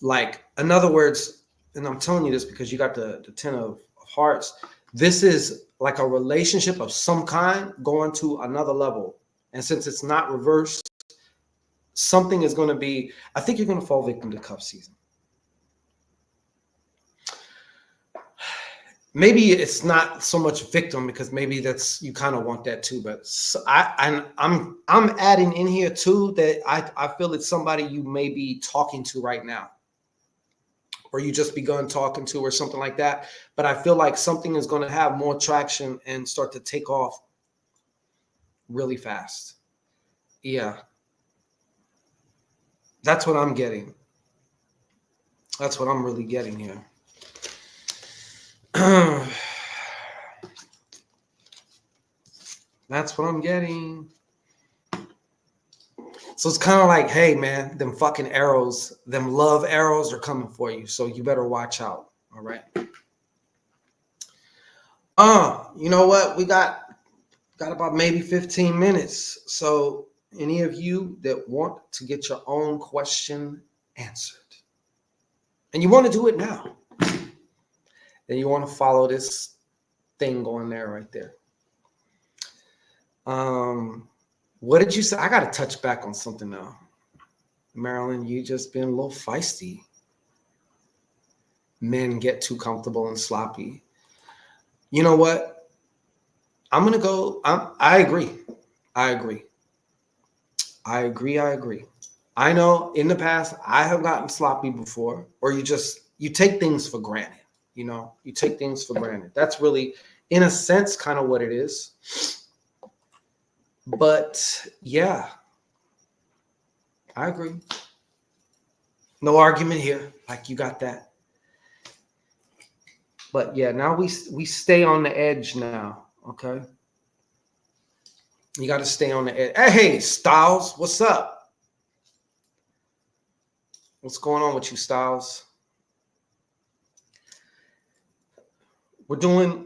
like, in other words, and I'm telling you this because you got the 10 of hearts. This is like a relationship of some kind going to another level. And since it's not reversed, something is going to be, I think you're going to fall victim to cuff season. Maybe it's not so much victim because maybe that's, you kind of want that too. But I'm adding in here too that I feel it's somebody you may be talking to right now, or you just begun talking to, or something like that. But I feel like something is going to have more traction and start to take off really fast. Yeah. That's what I'm getting. That's what I'm really getting here. That's what I'm getting. So it's kind of like, hey, man, them fucking arrows, them love arrows are coming for you. So you better watch out. All right. You know what? We got about maybe 15 minutes. So any of you that want to get your own question answered, and you want to do it now, then you want to follow this thing going there right there. What did you say? I got to touch back on something now. Marilyn, you just been a little feisty. Men get too comfortable and sloppy. You know what? I'm going to go. I agree. I know in the past I have gotten sloppy before, or you take things for granted. You take things for granted. That's really, in a sense, kind of what it is. But yeah, I agree. No argument here. Like, you got that. But yeah, now we stay on the edge now. Okay. You got to stay on the edge. Hey, Styles, what's up? What's going on with you, Styles? We're doing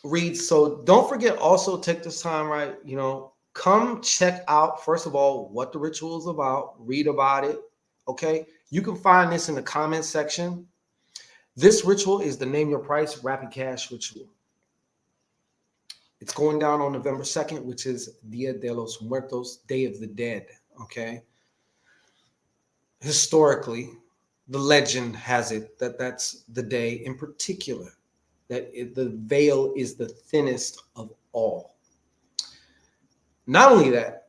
reads. So don't forget, also take this time, right? Come check out, first of all, what the ritual is about. Read about it. Okay. You can find this in the comment section. This ritual is the Name Your Price Rapid Cash ritual. It's going down on November 2nd, which is Dia De Los Muertos, Day of the Dead. Okay. Historically, the legend has it that that's the day in particular, that the veil is the thinnest of all. Not only that,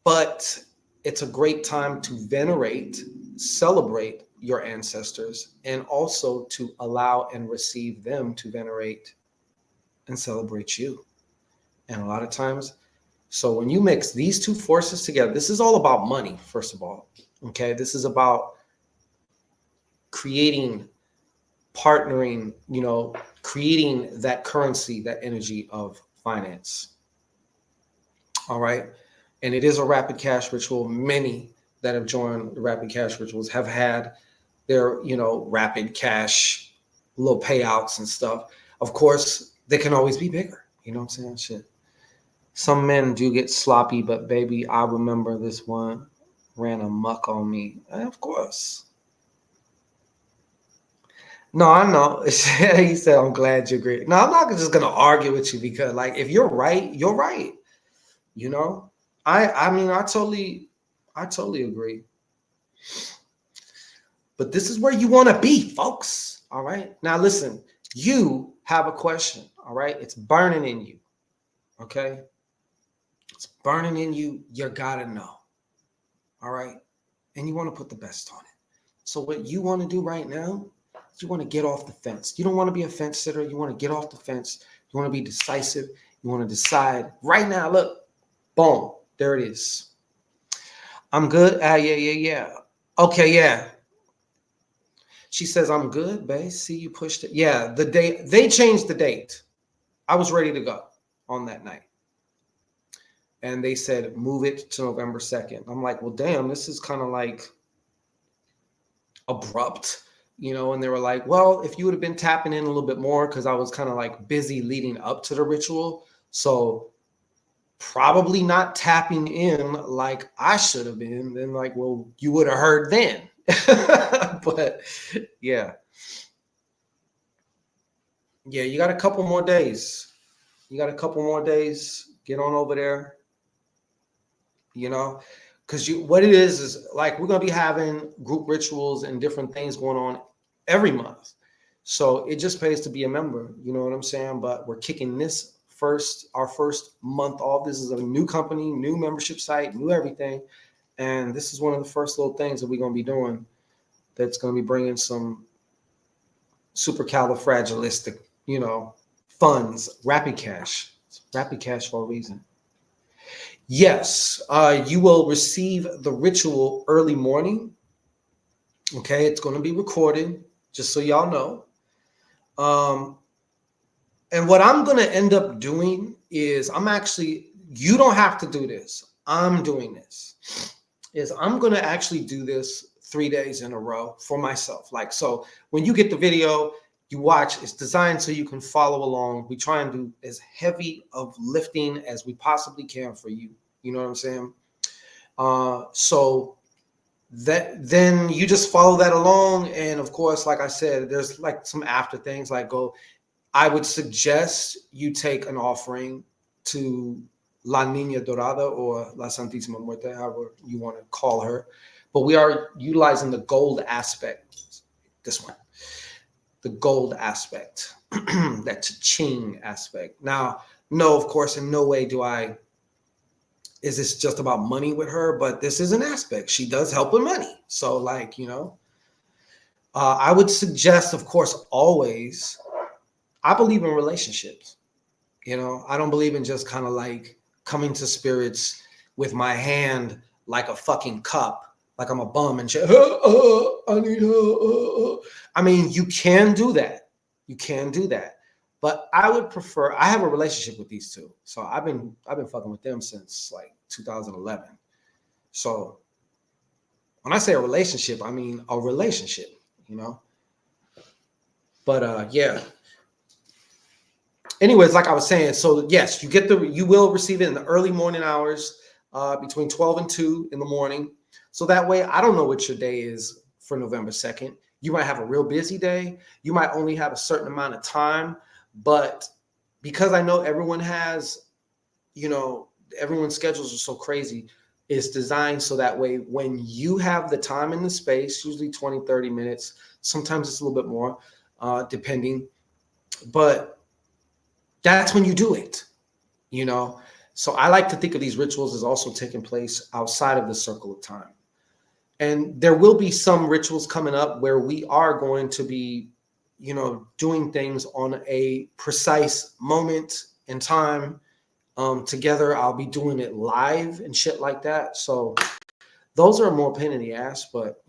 but it's a great time to venerate, celebrate your ancestors, and also to allow and receive them to venerate and celebrate you. And a lot of times, so when you mix these two forces together, this is all about money, first of all. Okay, this is about creating, partnering, creating that currency, that energy of finance. All right. And it is a rapid cash ritual. Many that have joined the rapid cash rituals have had their, rapid cash little payouts and stuff. Of course, they can always be bigger. You know what I'm saying? Shit. Some men do get sloppy, but baby, I remember this one ran amok on me. And of course. No, I know. He said, I'm glad you agree. No, I'm not just gonna argue with you because like if you're right, you're right. You know? I mean I totally agree. But this is where you want to be, folks. All right. Now listen, you have a question. All right. It's burning in you. Okay. It's burning in you. You gotta know. All right. And you want to put the best on it. So what you want to do right now is you want to get off the fence. You don't want to be a fence sitter. You want to get off the fence. You want to be decisive. You want to decide right now. Look, boom, there it is. I'm good. Ah, yeah. Okay, yeah. She says I'm good, babe. See, you pushed it. Yeah, the date they changed the date. I was ready to go on that night, and they said move it to November 2nd. I'm like, well, damn, this is kind of like abrupt, and they were like, well, if you would have been tapping in a little bit more, because I was kind of like busy leading up to the ritual, so probably not tapping in like I should have been, then like, well, you would have heard then. But yeah, you got a couple more days. You got a couple more days. Get on over there, you know, because what it is like we're gonna be having group rituals and different things going on every month. So it just pays to be a member, you know what I'm saying? But we're kicking our first month off. This is a new company, new membership site, new everything. And this is one of the first little things that we're going to be doing that's going to be bringing some supercalifragilistic, funds, rapid cash. It's rapid cash for a reason. Yes, you will receive the ritual early morning. Okay, it's going to be recorded, just so y'all know. Um, and what I'm going to end up doing is you don't have to do this. I'm doing this. Is I'm going to actually do this 3 days in a row for myself. Like, so when you get the video, you watch, it's designed so you can follow along. We try and do as heavy of lifting as we possibly can for you. You know what I'm saying? So that then you just follow that along. And of course, like I said, there's like some after things like I would suggest you take an offering to La Niña Dorada or La Santísima Muerte, however you want to call her. But we are utilizing the gold aspect, this one, the gold aspect, that cha-ching aspect. Now, no, of course, in no way is this just about money with her, but this is an aspect. She does help with money. So like, I would suggest, of course, always, I believe in relationships. I don't believe in just kind of like coming to spirits with my hand like a fucking cup, like I'm a bum and shit. I need her. I mean, you can do that. You can do that. But I would prefer. I have a relationship with these two, so I've been fucking with them since like 2011. So when I say a relationship, I mean a relationship. But yeah. Anyways, like I was saying, so yes, you will receive it in the early morning hours, between 12 and 2 in the morning. So that way, I don't know what your day is for November 2nd. You might have a real busy day. You might only have a certain amount of time, but because I know everyone's schedules are so crazy, it's designed so that way when you have the time and the space, usually 20, 30 minutes, sometimes it's a little bit more, depending, but that's when you do it, So I like to think of these rituals as also taking place outside of the circle of time. And there will be some rituals coming up where we are going to be, doing things on a precise moment in time together. I'll be doing it live and shit like that. So those are more pain in the ass, but,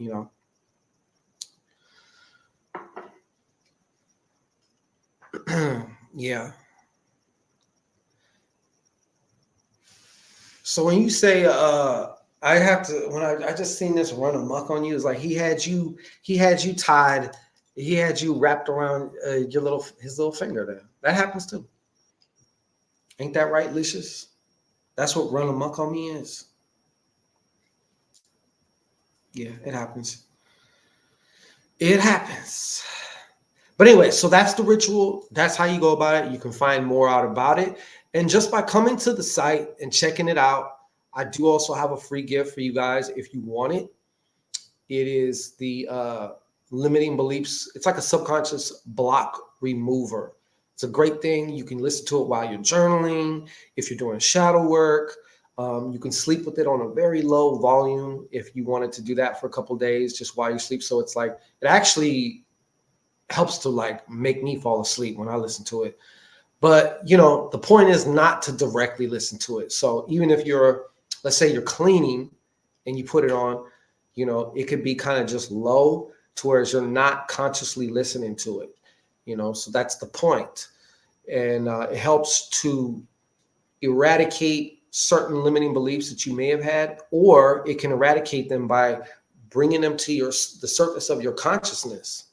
yeah. So when you say I have to, when I just seen this run amok on you, it's like he had you tied, he had you wrapped around his little finger there. That happens too. Ain't that right, Licious? That's what run amok on me is. Yeah, it happens. It happens. But anyway, so that's the ritual. That's how you go about it. You can find more out about it. And just by coming to the site and checking it out, I do also have a free gift for you guys if you want it. It is the limiting beliefs. It's like a subconscious block remover. It's a great thing. You can listen to it while you're journaling. If you're doing shadow work, you can sleep with it on a very low volume if you wanted to do that for a couple of days just while you sleep. So it's like, it actually helps to like make me fall asleep when I listen to it. But, you know, the point is not to directly listen to it. So even if you're, let's say you're cleaning and you put it on, you know, it could be kind of just low to where you're not consciously listening to it, you know, so that's the point. And it helps to eradicate certain limiting beliefs that you may have had, or it can eradicate them by bringing them to the surface of your consciousness.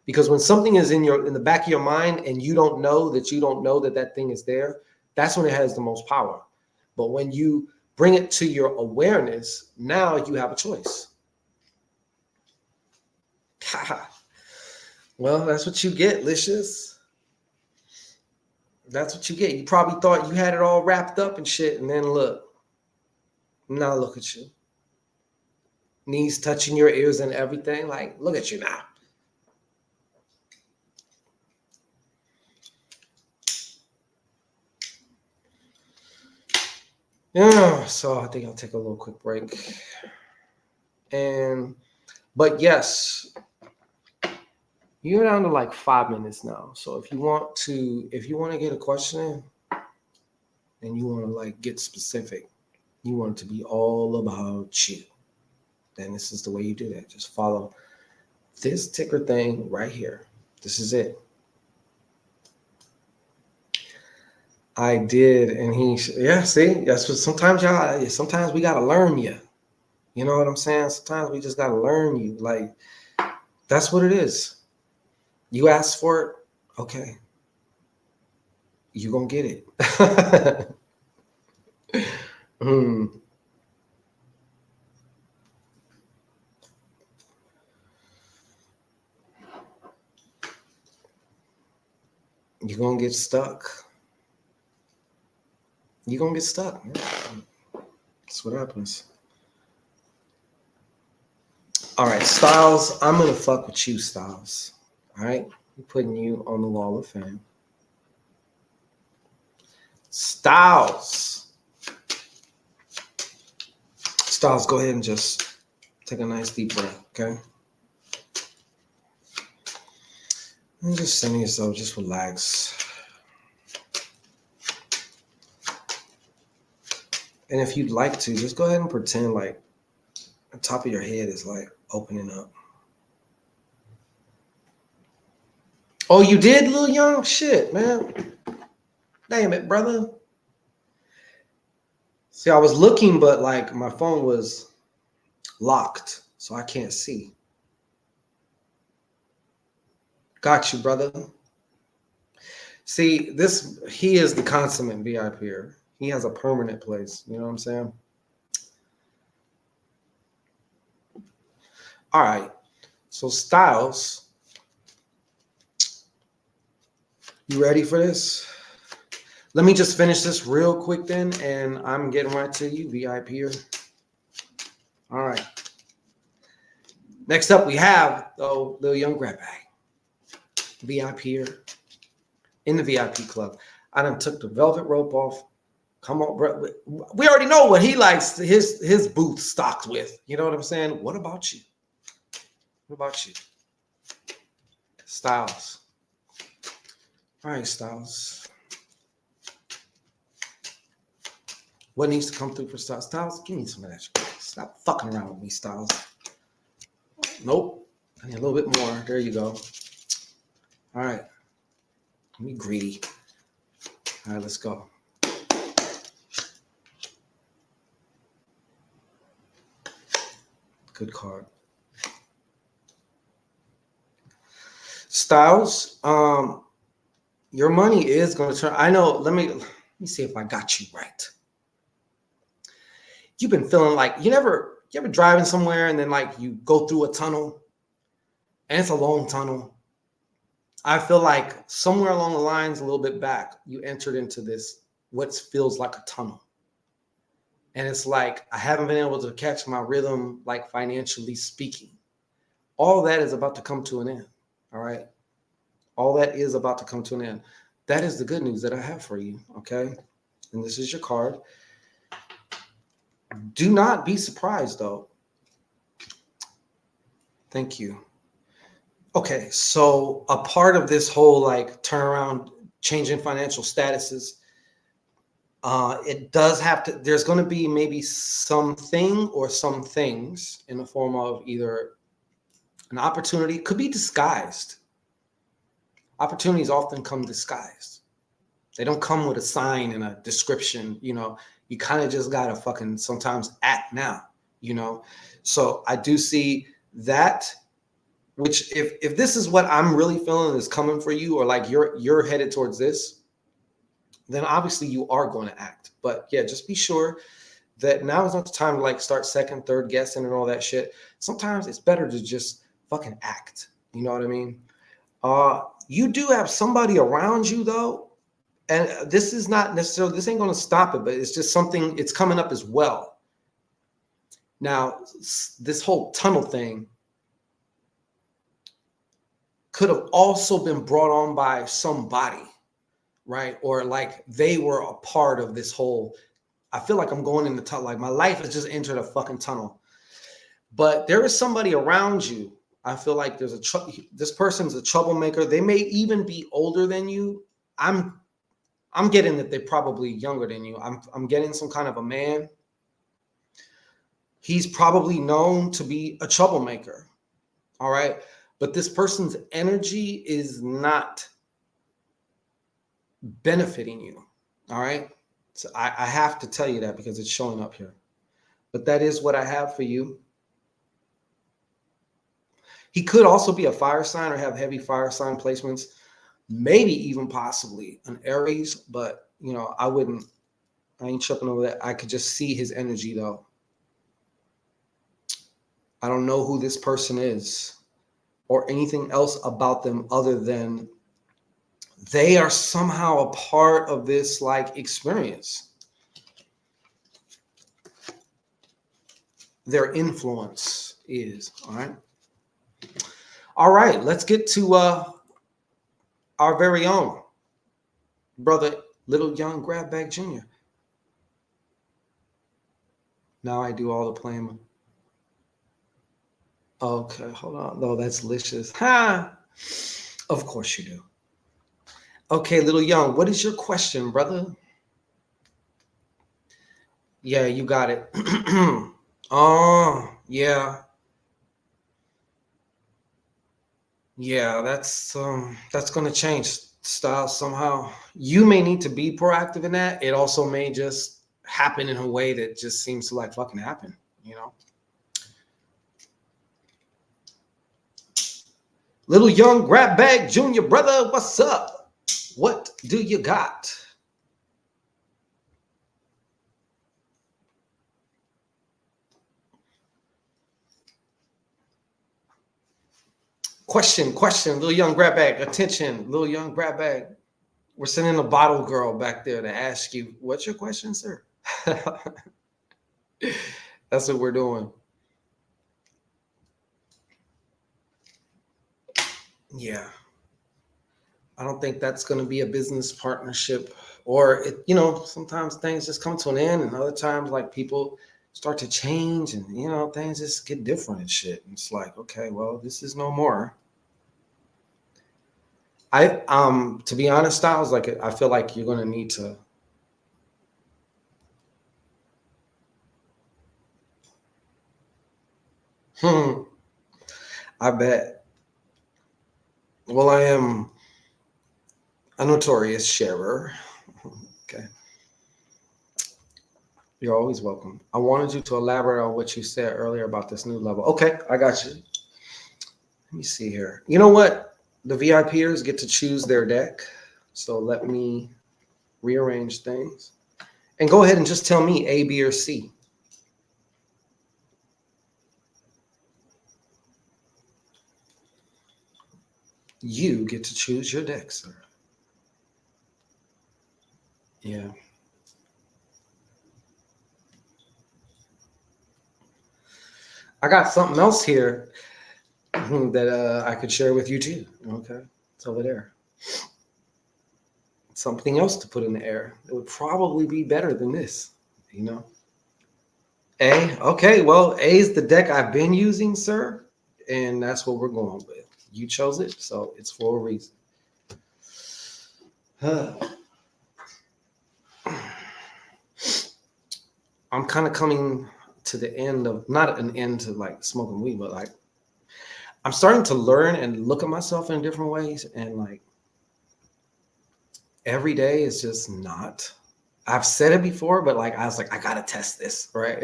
Because when something is in the back of your mind and you don't know that that thing is there, that's when it has the most power. But when you bring it to your awareness, now you have a choice. Well, that's what you get, Licious. That's what you get. You probably thought you had it all wrapped up and shit, and then look. Now look at you. Knees touching your ears and everything. Like, look at you now. Yeah, so I think I'll take a little quick break. But yes, you're down to like 5 minutes now. So if you want to get a question in and you want to like get specific, you want it to be all about you, then this is the way you do that. Just follow this ticker thing right here. This is it. I did, and see, that's what sometimes we gotta learn you. You know what I'm saying? Sometimes we just gotta learn you. Like, that's what it is. You asked for it, okay. You gonna get it. You're gonna get stuck. You're gonna get stuck. That's what happens. All right, Styles, I'm gonna fuck with you, Styles. All right, I'm putting you on the wall of fame. Styles, go ahead and just take a nice deep breath, okay? And just center yourself, just relax. And if you'd like to, just go ahead and pretend like the top of your head is like opening up. Oh, you did, Lil Young? Shit, man. Damn it, brother. See, I was looking, but like my phone was locked, so I can't see. Got you, brother. See, he is the consummate VIPer. He has a permanent place. You know what I'm saying? All right. So Styles, you ready for this? Let me just finish this real quick then, and I'm getting right to you, VIPer. All right. Next up, we have, Lil Young Grab Bag, VIPer in the VIP club. I done took the velvet rope off. Come on, bro. We already know what he likes his booth stocked with. You know what I'm saying? What about you? What about you? Styles. All right, Styles. What needs to come through for Styles? Styles, give me some of that shit. Stop fucking around with me, Styles. Nope. I need a little bit more. There you go. All right. Let me greedy. All right, let's go. Good card. Styles, your money is going to turn. I know. Let me see if I got you right. You've been feeling like you ever driving somewhere and then like you go through a tunnel and it's a long tunnel I feel like somewhere along the lines, a little bit back, you entered into this, what feels like a tunnel. And it's like, I haven't been able to catch my rhythm, like financially speaking. All that is about to come to an end. All right. All that is about to come to an end. That is the good news that I have for you. Okay. And this is your card. Do not be surprised, though. Thank you. Okay. So a part of this whole like turnaround, changing financial statuses, it does have to, there's going to be maybe something or some things in the form of either an opportunity, could be disguised. Opportunities often come disguised. They don't come with a sign and a description, you know. You kind of just gotta fucking sometimes act now, you know. So I do see that, which if this is what I'm really feeling is coming for you, or like you're headed towards this, then obviously you are going to act. But yeah, just be sure that now is not the time to like start second, third guessing and all that shit. Sometimes it's better to just fucking act. You know what I mean? You do have somebody around you though, and this is not necessarily, this ain't going to stop it, but it's just something, it's coming up as well. Now, this whole tunnel thing could have also been brought on by somebody, right? Or like they were a part of this whole, I feel like I'm going in the tunnel, like my life has just entered a fucking tunnel. But there is somebody around you. I feel like there's this person's a troublemaker. They may even be older than you. I'm getting that they're probably younger than you. I'm getting some kind of a man. He's probably known to be a troublemaker. All right. But this person's energy is not benefiting you. All right. So I have to tell you that because it's showing up here. But that is what I have for you. He could also be a fire sign or have heavy fire sign placements, maybe even possibly an Aries, but you know, I ain't tripping over that. I could just see his energy though. I don't know who this person is or anything else about them other than they are somehow a part of this like experience. Their influence is, all right. All right, let's get to our very own brother, Little Young Grabback Jr. Now I do all the playing. Okay, hold on. No, that's licious. Ha! Of course you do. Okay, Little Young, what is your question, brother? Yeah, you got it. Oh, yeah. Yeah, that's going to change style somehow. You may need to be proactive in that. It also may just happen in a way that just seems to like fucking happen, you know? Little Young Grabback Jr., brother, what's up? What do you got? Question, Little Young Grabback, attention, Little Young Grabback. We're sending a bottle girl back there to ask you, what's your question, sir? That's what we're doing. Yeah. I don't think that's going to be a business partnership, or it, you know, sometimes things just come to an end, and other times like people start to change, and you know, things just get different and shit. And it's like, okay, well, this is no more. To be honest, I was like, I feel like you're going to need to. I bet. Well, I am a notorious sharer. Okay. You're always welcome. I wanted you to elaborate on what you said earlier about this new level. Okay, I got you. Let me see here. You know what? The VIPers get to choose their deck. So let me rearrange things. And go ahead and just tell me A, B, or C. You get to choose your deck, sir. Yeah. I got something else here that I could share with you too. Okay. It's over there. Something else to put in the air. It would probably be better than this, you know. A. Okay, well, A is the deck I've been using, sir. And that's what we're going with. You chose it, so it's for a reason. I'm kind of coming to the end of, not an end to like smoking weed, but like I'm starting to learn and look at myself in different ways. And like every day is just not. I've said it before, but like I was like, I gotta test this, right?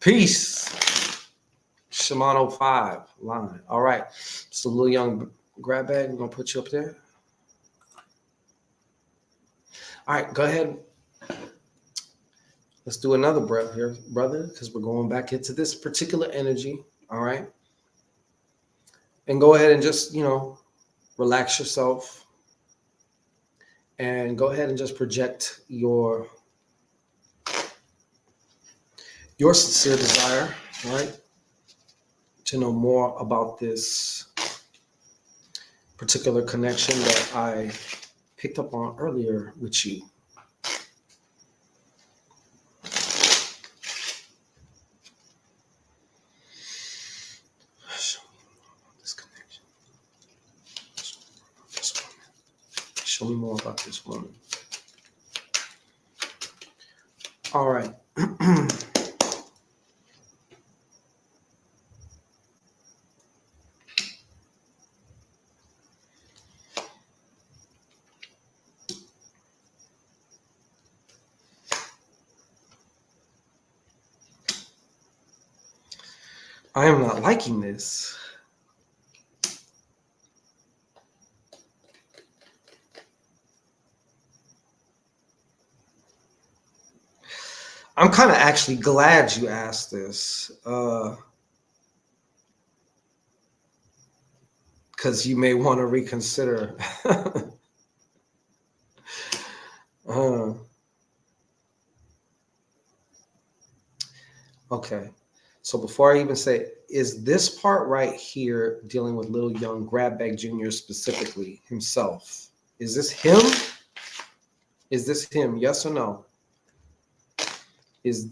Peace. Shimano 5 line. All right. So little young grab bag, we're gonna put you up there. All right, go ahead. Let's do another breath here, brother, because we're going back into this particular energy. All right. And go ahead and just, relax yourself. And go ahead and just project your sincere desire, right? To know more about this particular connection that I picked up on earlier with you. Show me more about this woman. All right. I am not liking this. I'm kind of actually glad you asked this, because you may want to reconsider. Okay. So before I even say, is this part right here dealing with little young Grabbag Jr. specifically himself? Is this him? Is this him? Yes or no?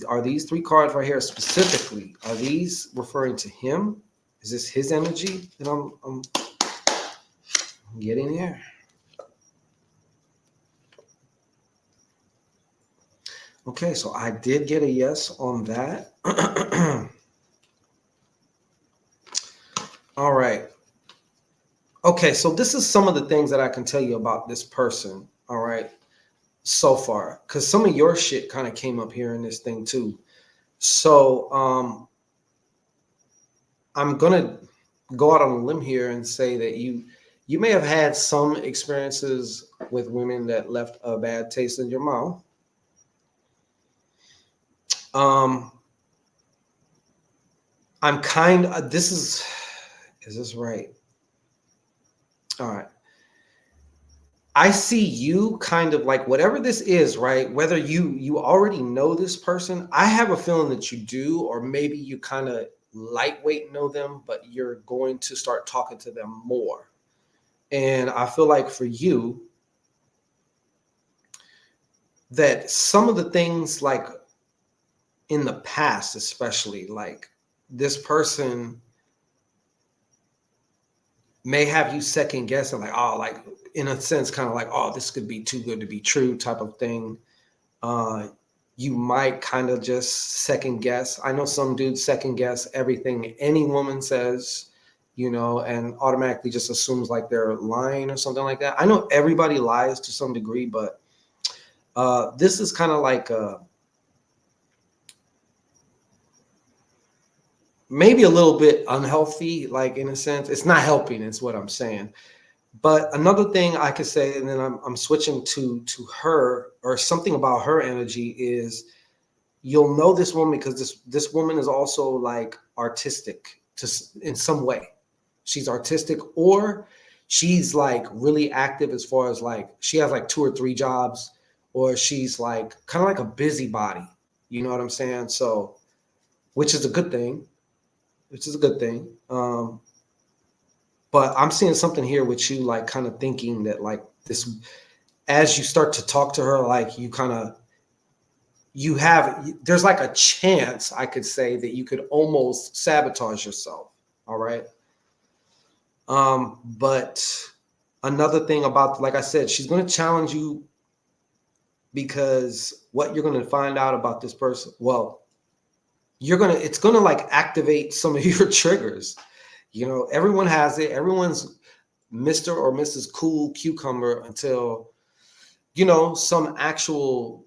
Are these 3 cards right here specifically? Are these referring to him? Is this his energy that I'm getting here? Okay, so I did get a yes on that. All right. Okay, so this is some of the things that I can tell you about this person. All right. So far, because some of your shit kind of came up here in this thing too. So I'm gonna go out on a limb here and say that you may have had some experiences with women that left a bad taste in your mouth. I'm kind of, is this right? All right. I see you kind of like whatever this is, right? Whether you already know this person, I have a feeling that you do, or maybe you kind of lightweight know them, but you're going to start talking to them more. And I feel like for you, that some of the things like in the past, especially like this person may have you second guessing, like, oh, like in a sense, kind of like, oh, this could be too good to be true type of thing. You might kind of just second guess. I know some dudes second guess everything any woman says, and automatically just assumes like they're lying or something like that. I know everybody lies to some degree, but this is kind of like maybe a little bit unhealthy, like in a sense. It's not helping, is what I'm saying. But another thing I could say, and then I'm switching to her, or something about her energy, is you'll know this woman because this woman is also like artistic in some way. she's artistic, or she's like really active as far as like she has like 2 or 3 jobs, or she's like kind of like a busybody. You know what I'm saying? So, which is a good thing. Which is a good thing. But I'm seeing something here with you, like kind of thinking that like this, as you start to talk to her, like you kind of, there's like a chance, I could say, that you could almost sabotage yourself. All right. But another thing about, like I said, she's going to challenge you, because what you're going to find out about this person, well, it's going to like activate some of your triggers. You know, everyone has it. Everyone's Mr. or Mrs. Cool Cucumber until, you know, some actual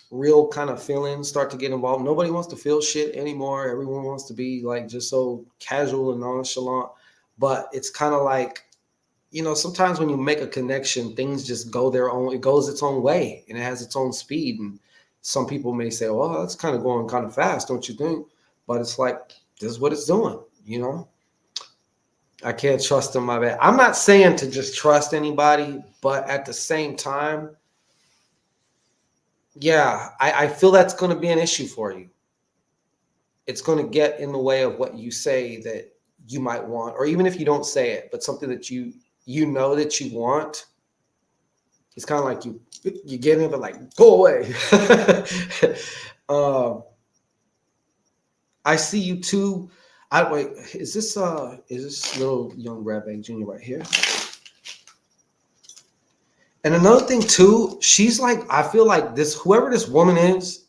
real kind of feelings start to get involved. Nobody wants to feel shit anymore. Everyone wants to be like just so casual and nonchalant. But it's kind of like, you know, sometimes when you make a connection, things just go it goes its own way, and it has its own speed. And some people may say, well, that's kind of going kind of fast, don't you think? But it's like, this is what it's doing, you know? I can't trust them, my bad. I'm not saying to just trust anybody, but at the same time, yeah, I feel that's going to be an issue for you. It's going to get in the way of what you say that you might want, or even if you don't say it, but something that you know that you want. It's kind of like you get in, but like, go away. I see you too. Wait, is this little young Grabbank Jr. right here? And another thing too, she's like, I feel like whoever this woman is,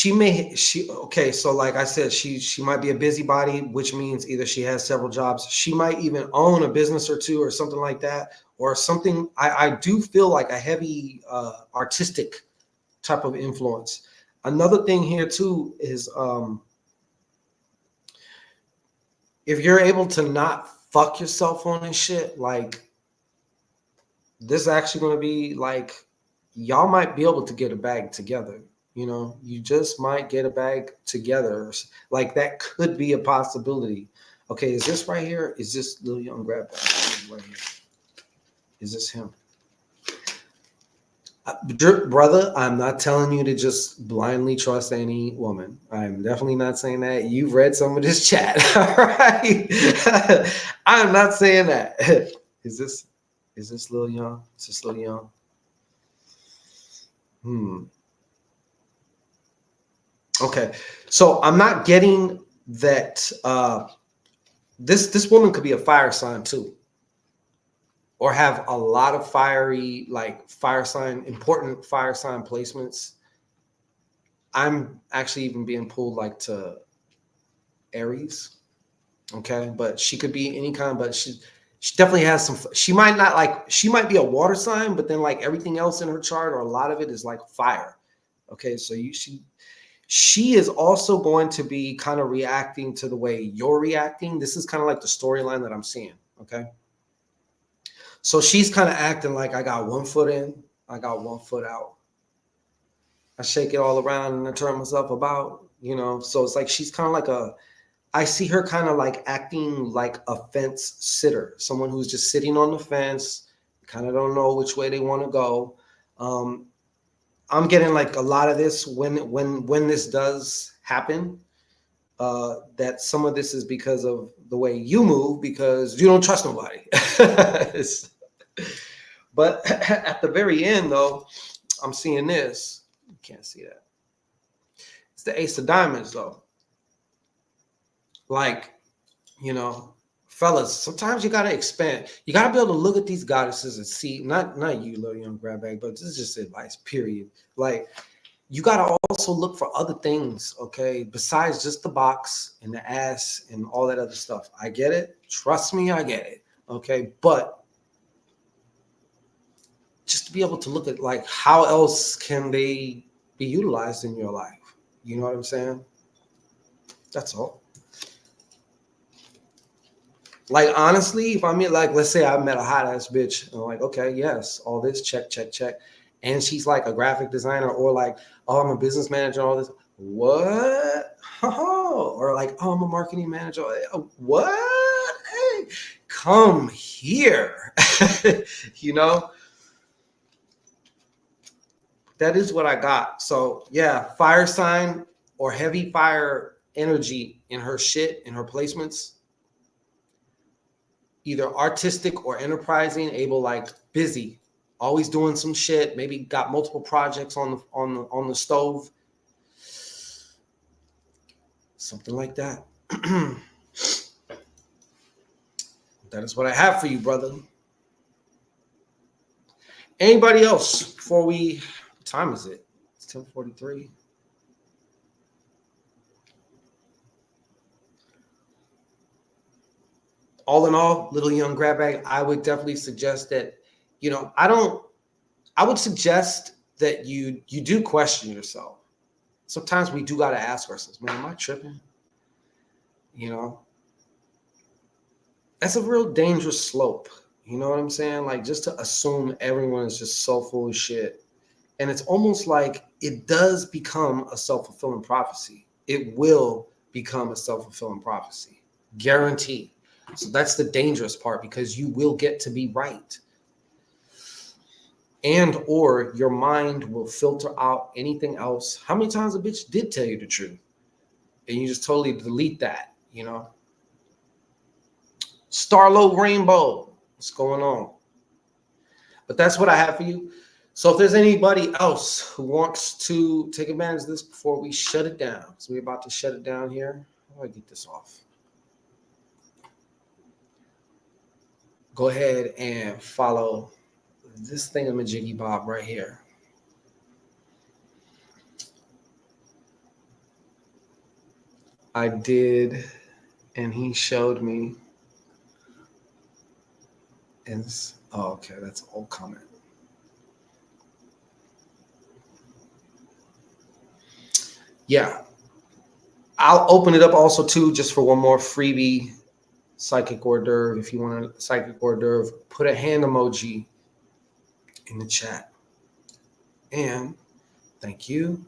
okay, so like I said, she might be a busybody, which means either she has several jobs. She might even own a business or two or something like that, or something. I do feel like a heavy artistic type of influence. Another thing here too is if you're able to not fuck yourself on this shit, like this is actually going to be like, y'all might be able to get a bag together. You know, you just might get a bag together. Like that could be a possibility. Okay, is this right here? Is this little young grab bag right here? Is this him? Brother, I'm not telling you to just blindly trust any woman. I'm definitely not saying that. You've read some of this chat. All right. I'm not saying that. Is this Lil Young? Is this Lil Young? Okay. So I'm not getting that this woman could be a fire sign too, or have a lot of important fire sign placements. I'm actually even being pulled like to Aries. Okay. But she could be any kind, but she definitely has some, she might be a water sign, but then like everything else in her chart, or a lot of it, is like fire. Okay. So she is also going to be kind of reacting to the way you're reacting. This is kind of like the storyline that I'm seeing. Okay. So she's kind of acting like, I got 1 foot in, I got 1 foot out. I shake it all around and I turn myself about, you know. So it's like she's kind of like I see her kind of like acting like a fence sitter, someone who's just sitting on the fence, kind of don't know which way they want to go. I'm getting like a lot of this when this does happen, that some of this is because of the way you move, because you don't trust nobody. But at the very end, though, I'm seeing this. You can't see that. It's the Ace of Diamonds, though. Like, you know, fellas, sometimes you gotta expand. You gotta be able to look at these goddesses and see, not you, little young grab bag, but this is just advice, period. Like, you gotta also look for other things, okay, besides just the box and the ass and all that other stuff. I get it. Trust me, I get it. Okay, but just to be able to look at like how else can they be utilized in your life. You know what I'm saying? That's all. Like, honestly, if I mean, like, let's say I met a hot ass bitch, and I'm like, okay, yes, all this, check. And she's like a graphic designer, or like, oh, I'm a business manager, all this. What? Oh, or like, oh, I'm a marketing manager. What? Hey, come here. You know, that is what I got. So yeah, fire sign or heavy fire energy in her shit, in her placements. Either artistic or enterprising, able, like busy, always doing some shit. Maybe got multiple projects on the stove, something like that. That is what I have for you, brother. Anybody else before we? What time is it? It's 10:43. All in all, little young grab bag, I would definitely suggest that, I would suggest that you do question yourself. Sometimes we do got to ask ourselves, man, am I tripping? You know, that's a real dangerous slope. You know what I'm saying? Like, just to assume everyone is just so full of shit. And it's almost like it does become a self-fulfilling prophecy. It will become a self-fulfilling prophecy. Guaranteed. So that's the dangerous part, because you will get to be right. And or your mind will filter out anything else. How many times a bitch did tell you the truth? And you just totally delete that, you know? Starlow Rainbow, what's going on? But that's what I have for you. So if there's anybody else who wants to take advantage of this before we shut it down, so we're about to shut it down here. How do I get this off? Go ahead and follow this thingamajiggy bob right here. I did, and he showed me. Oh, okay, that's an old comment. Yeah, I'll open it up also too, just for one more freebie psychic hors d'oeuvre. If you want a psychic hors d'oeuvre, put a hand emoji in the chat. And thank you.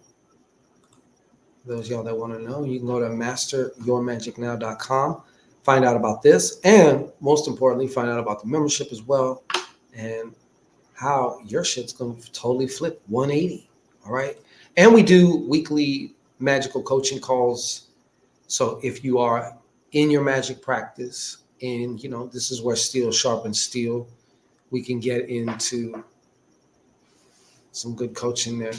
Those of y'all that want to know, you can go to masteryourmagicknow.com, find out about this, and most importantly, find out about the membership as well, and how your shit's going to totally flip 180. All right. And we do weekly magical coaching calls. So if you are in your magic practice, and this is where steel sharpens steel, we can get into some good coaching there. A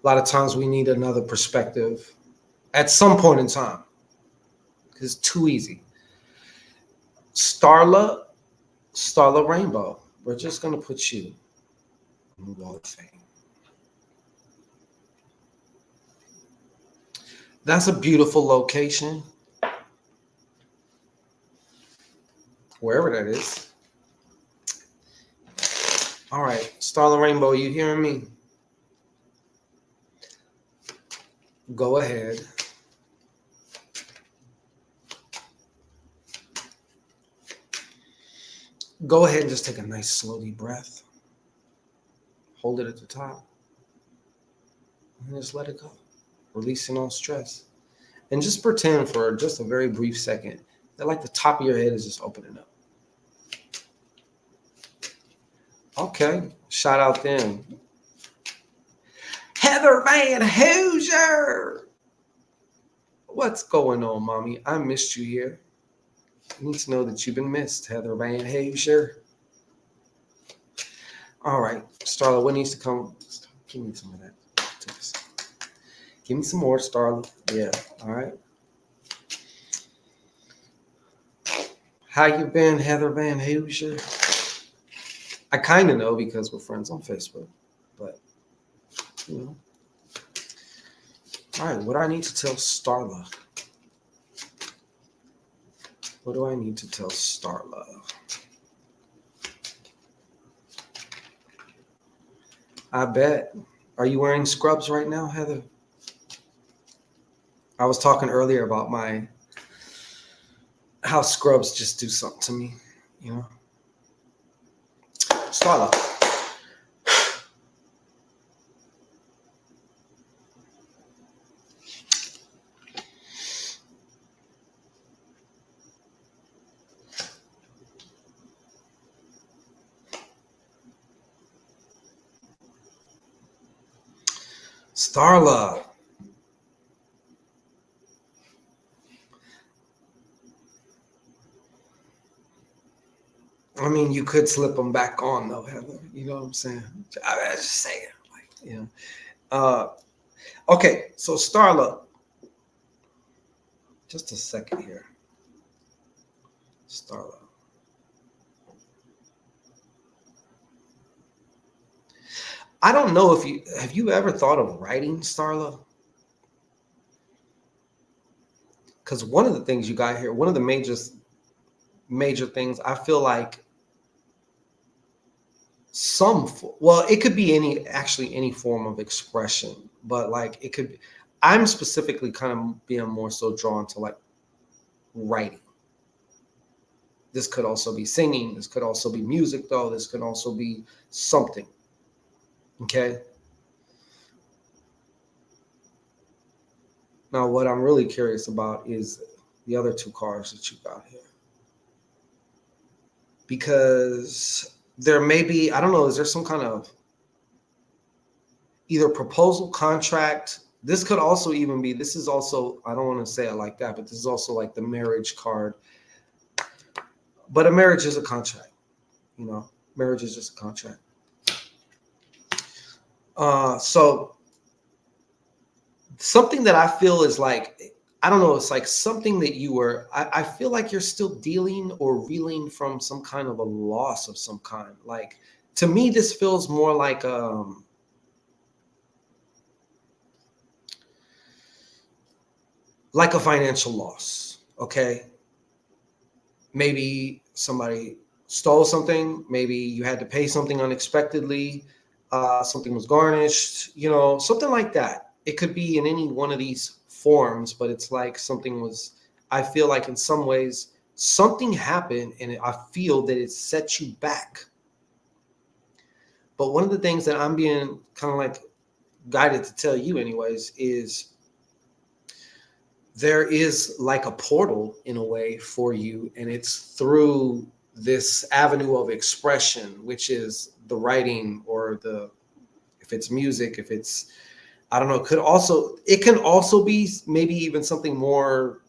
lot of times we need another perspective at some point in time, because it's too easy. Starla Rainbow, we're just going to put you on the wall of fame. That's a beautiful location, wherever that is. All right, Starla Rainbow, you hearing me? Go ahead. Go ahead and just take a nice slow deep breath. Hold it at the top. And just let it go. Releasing all stress. And just pretend for just a very brief second that, like, the top of your head is just opening up. Okay. Shout out then. Heather Van Hoosier. What's going on, mommy? I missed you here. You need to know that you've been missed, Heather Van Hoosier. All right, Starla, what needs to come? Give me some of that. Give me some more, Starla. Yeah, all right. How you been, Heather Van Hoosier? I kind of know because we're friends on Facebook, but, All right, what do I need to tell Starla? What do I need to tell Starla? I bet. Are you wearing scrubs right now, Heather? I was talking earlier about how scrubs just do something to me, Starla. Starla. I mean, you could slip them back on though, Heather. You know what I'm saying? I was just saying, like, you know. Okay, so Starla. Just a second here. Starla. I don't know if you ever thought of writing, Starla? Because one of the things you got here, one of the major things, I feel like well, it could be any form of expression, but like it could, I'm specifically kind of being more so drawn to like writing. This could also be singing. This could also be music, though. This could also be something. Okay. Now, what I'm really curious about is the other two cards that you got here. Because there may be, I don't know, is there some kind of either proposal, contract? This could also even be, this is also, I don't want to say it like that, but this is also like the marriage card. But a marriage is a contract, you know, marriage is just a contract. So something that I feel is like, I don't know, it's like something that I feel like you're still dealing or reeling from some kind of a loss of some kind. Like, to me, this feels more like a financial loss, okay? Maybe somebody stole something. Maybe you had to pay something unexpectedly. Something was garnished, you know, something like that. It could be in any one of these forms, but it's like something was, I feel like in some ways, something happened and I feel that it set you back. But one of the things that I'm being kind of like guided to tell you anyways is there is like a portal in a way for you, and it's through this avenue of expression, which is the writing or if it's music, if it's, I don't know, it can also be maybe even something more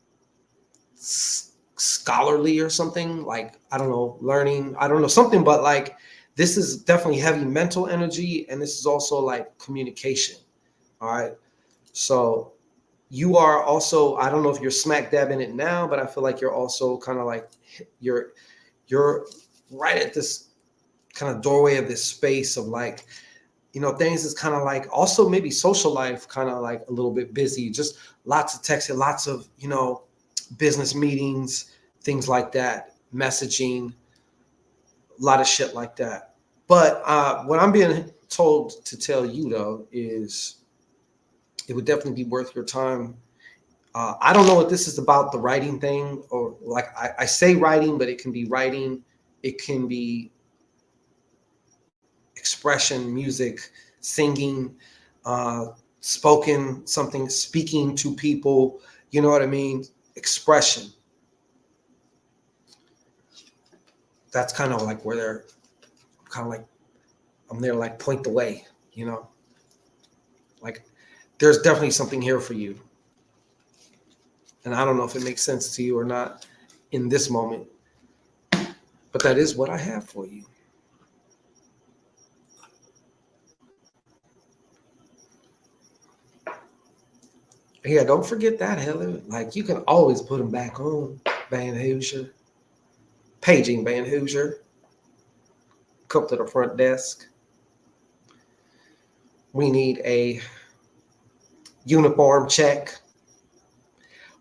scholarly or something, like, I don't know, learning, I don't know, something, but like this is definitely heavy mental energy, and this is also like communication. All right. So you are also, I don't know if you're smack dab in it now, but I feel like you're also kind of like you're right at this kind of doorway of this space of like, you know, things is kind of like also maybe social life kind of like a little bit busy, just lots of texting, lots of, you know, business meetings, things like that, messaging, a lot of shit like that. But what I'm being told to tell you though is it would definitely be worth your time. I don't know what this is about, the writing thing, or like I say writing, but it can be writing, it can be expression, music, singing, spoken, something, speaking to people, you know what I mean? Expression. That's kind of like where they're kind of like, I'm there like point the way, you know? Like there's definitely something here for you. And I don't know if it makes sense to you or not in this moment, but that is what I have for you. Yeah, don't forget that, Heather. Like you can always put them back on, Van Hoosier. Paging Van Hoosier. Come to the front desk. We need a uniform check.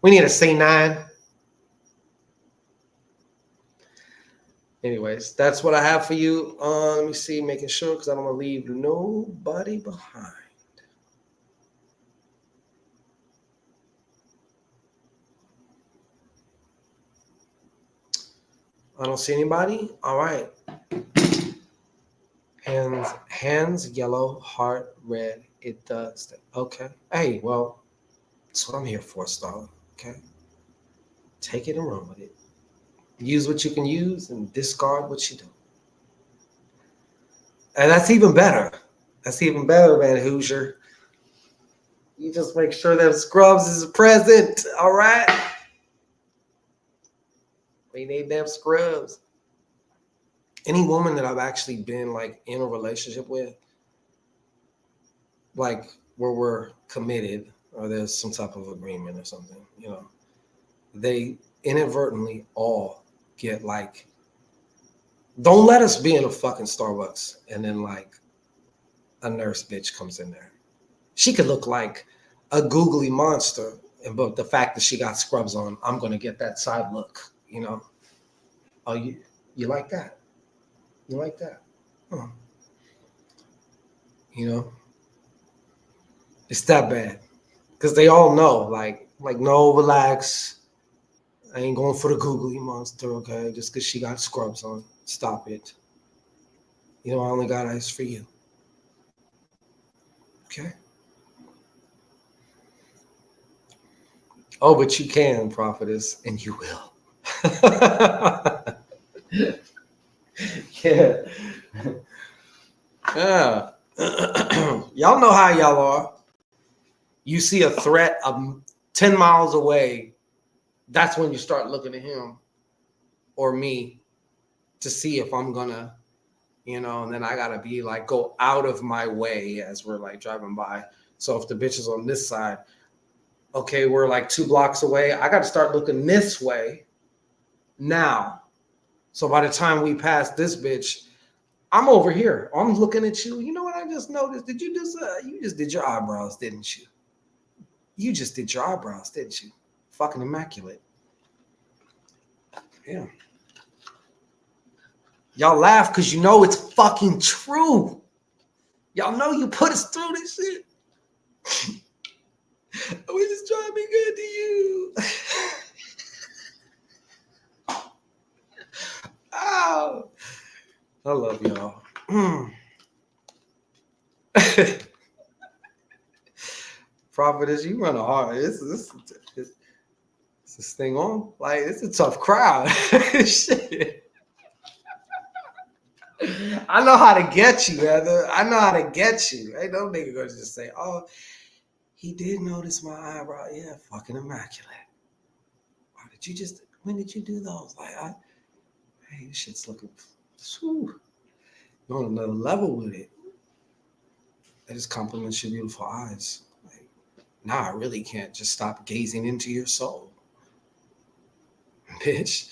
We need a C9. Anyways, that's what I have for you. Let me see, making sure because I don't want to leave nobody behind. I don't see anybody. All right. Hands yellow, heart red. It does. Okay. Hey, well, that's what I'm here for, Starla. Okay. Take it and run with it. Use what you can use and discard what you don't. And that's even better. That's even better, Van Hoosier. You just make sure that scrubs is present. All right. We need them scrubs. Any woman that I've actually been like in a relationship with, like where we're committed or there's some type of agreement or something, you know, they inadvertently all get like, don't let us be in a fucking Starbucks and then like a nurse bitch comes in there. She could look like a googly monster, but the fact that she got scrubs on, I'm gonna get that side look, you know. Oh, you like that? You like that? Oh. You know, it's that bad because they all know, like no, relax. I ain't going for the googly monster, okay? Just because she got scrubs on, stop it. You know, I only got eyes for you. Okay. Oh, but you can, prophetess, and you will. Yeah. Yeah. Y'all know how y'all are. You see a threat 10 miles away. That's when you start looking at him or me to see if I'm gonna, you know, and then I gotta be like, go out of my way as we're like driving by. So if the bitch is on this side, okay, we're like 2 blocks away. I got to start looking this way now. So by the time we pass this bitch, I'm over here. I'm looking at you. You know what I just noticed? Did you do you just did your eyebrows, didn't you? You just did your eyebrows, didn't you? Fucking immaculate. Yeah. Y'all laugh because you know it's fucking true. Y'all know you put us through this shit. We just trying to be good to you. Oh, I love y'all. Prophetess, you run a hard. Is this thing on? Like, it's a tough crowd. Shit. I know how to get you, Heather. I know how to get you. Ain't no nigga gonna just say, oh, he did notice my eyebrow. Yeah, fucking immaculate. When did you do those? Like, hey, this shit's looking, whew, you're on another level with it. That just compliments your beautiful eyes. Like, now I really can't just stop gazing into your soul. Bitch,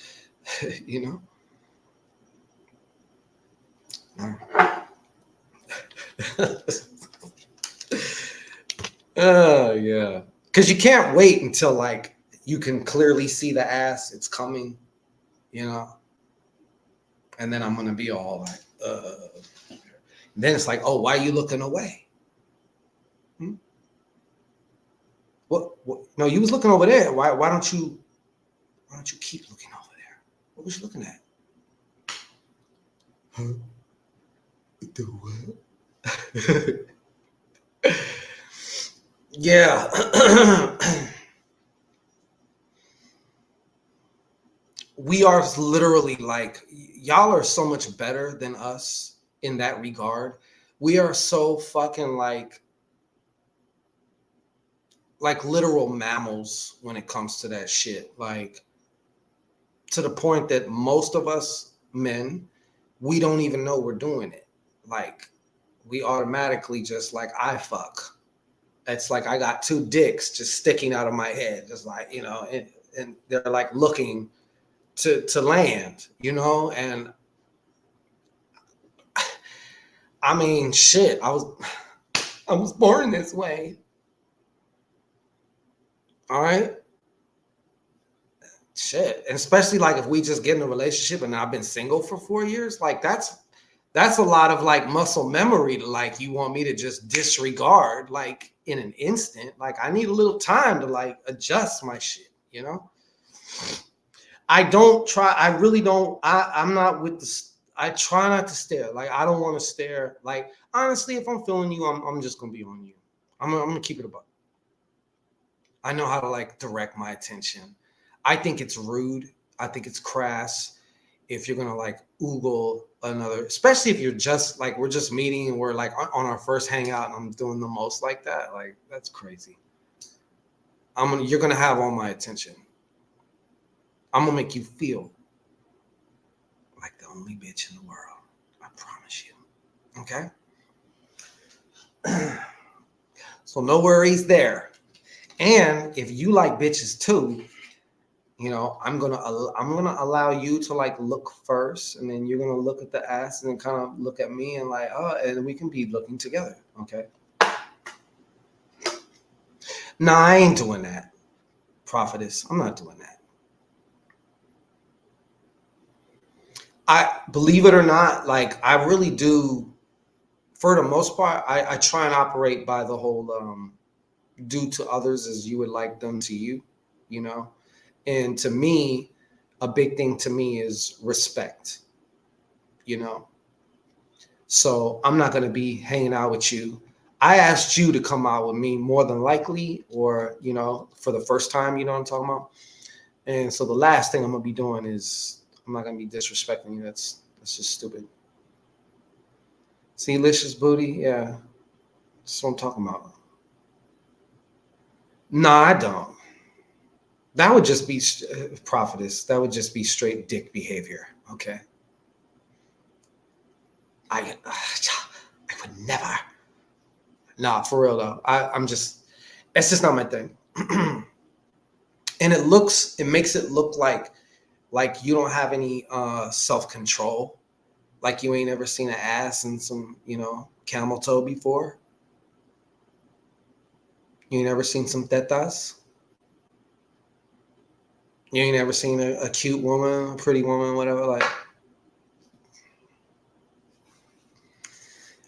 you know? Oh, yeah. Because you can't wait until, like, you can clearly see the ass. It's coming, you know? And then I'm going to be all like, then it's like, oh, why are you looking away? What? No, you was looking over there. Why don't you keep looking over there? What was you looking at? Huh? The what? Yeah. We are literally like, y'all are so much better than us in that regard. We are so fucking like literal mammals when it comes to that shit. Like, to the point that most of us men, we don't even know we're doing it. Like, we automatically just like, I fuck. It's like I got 2 dicks just sticking out of my head, just like, you know, and they're like looking to land, you know. And I mean, shit, I was born this way. All right. Shit. And especially like if we just get in a relationship and I've been single for 4 years, like that's a lot of like muscle memory to like, you want me to just disregard like in an instant. Like, I need a little time to like adjust my shit, you know? I really don't. I'm not with I try not to stare. Like, I don't want to stare. Like, honestly, if I'm feeling you, I'm just going to be on you. I'm going to keep it above. I know how to like direct my attention. I think it's rude. I think it's crass if you're going to like oogle another, especially if you're just like, we're just meeting and we're like on our first hangout and I'm doing the most like that. Like, that's crazy. You're gonna have all my attention. I'm gonna make you feel like the only bitch in the world. I promise you. Okay? So no worries there. And if you like bitches too, you know, I'm gonna allow you to like look first, and then you're gonna look at the ass and then kind of look at me and like, oh, and we can be looking together. Okay? Nah, I ain't doing that, prophetess. I'm not doing that. I believe it or not, like I really do. For the most part, I try and operate by the whole do to others as you would like them to you, you know? And to me, a big thing to me is respect, you know? So I'm not going to be hanging out with you. I asked you to come out with me more than likely, or, you know, for the first time, you know what I'm talking about? And so the last thing I'm going to be doing is I'm not going to be disrespecting you. That's just stupid. See, Licious Booty? Yeah. That's what I'm talking about. No, I don't. That would just be prophetess. That would just be straight dick behavior. Okay. I would never. Nah, for real though. I'm just, it's just not my thing. And it makes it look like you don't have any self-control. Like you ain't ever seen an ass and some, you know, camel toe before. You ain't ever seen some tetas. You ain't ever seen a cute woman, a pretty woman, whatever, like,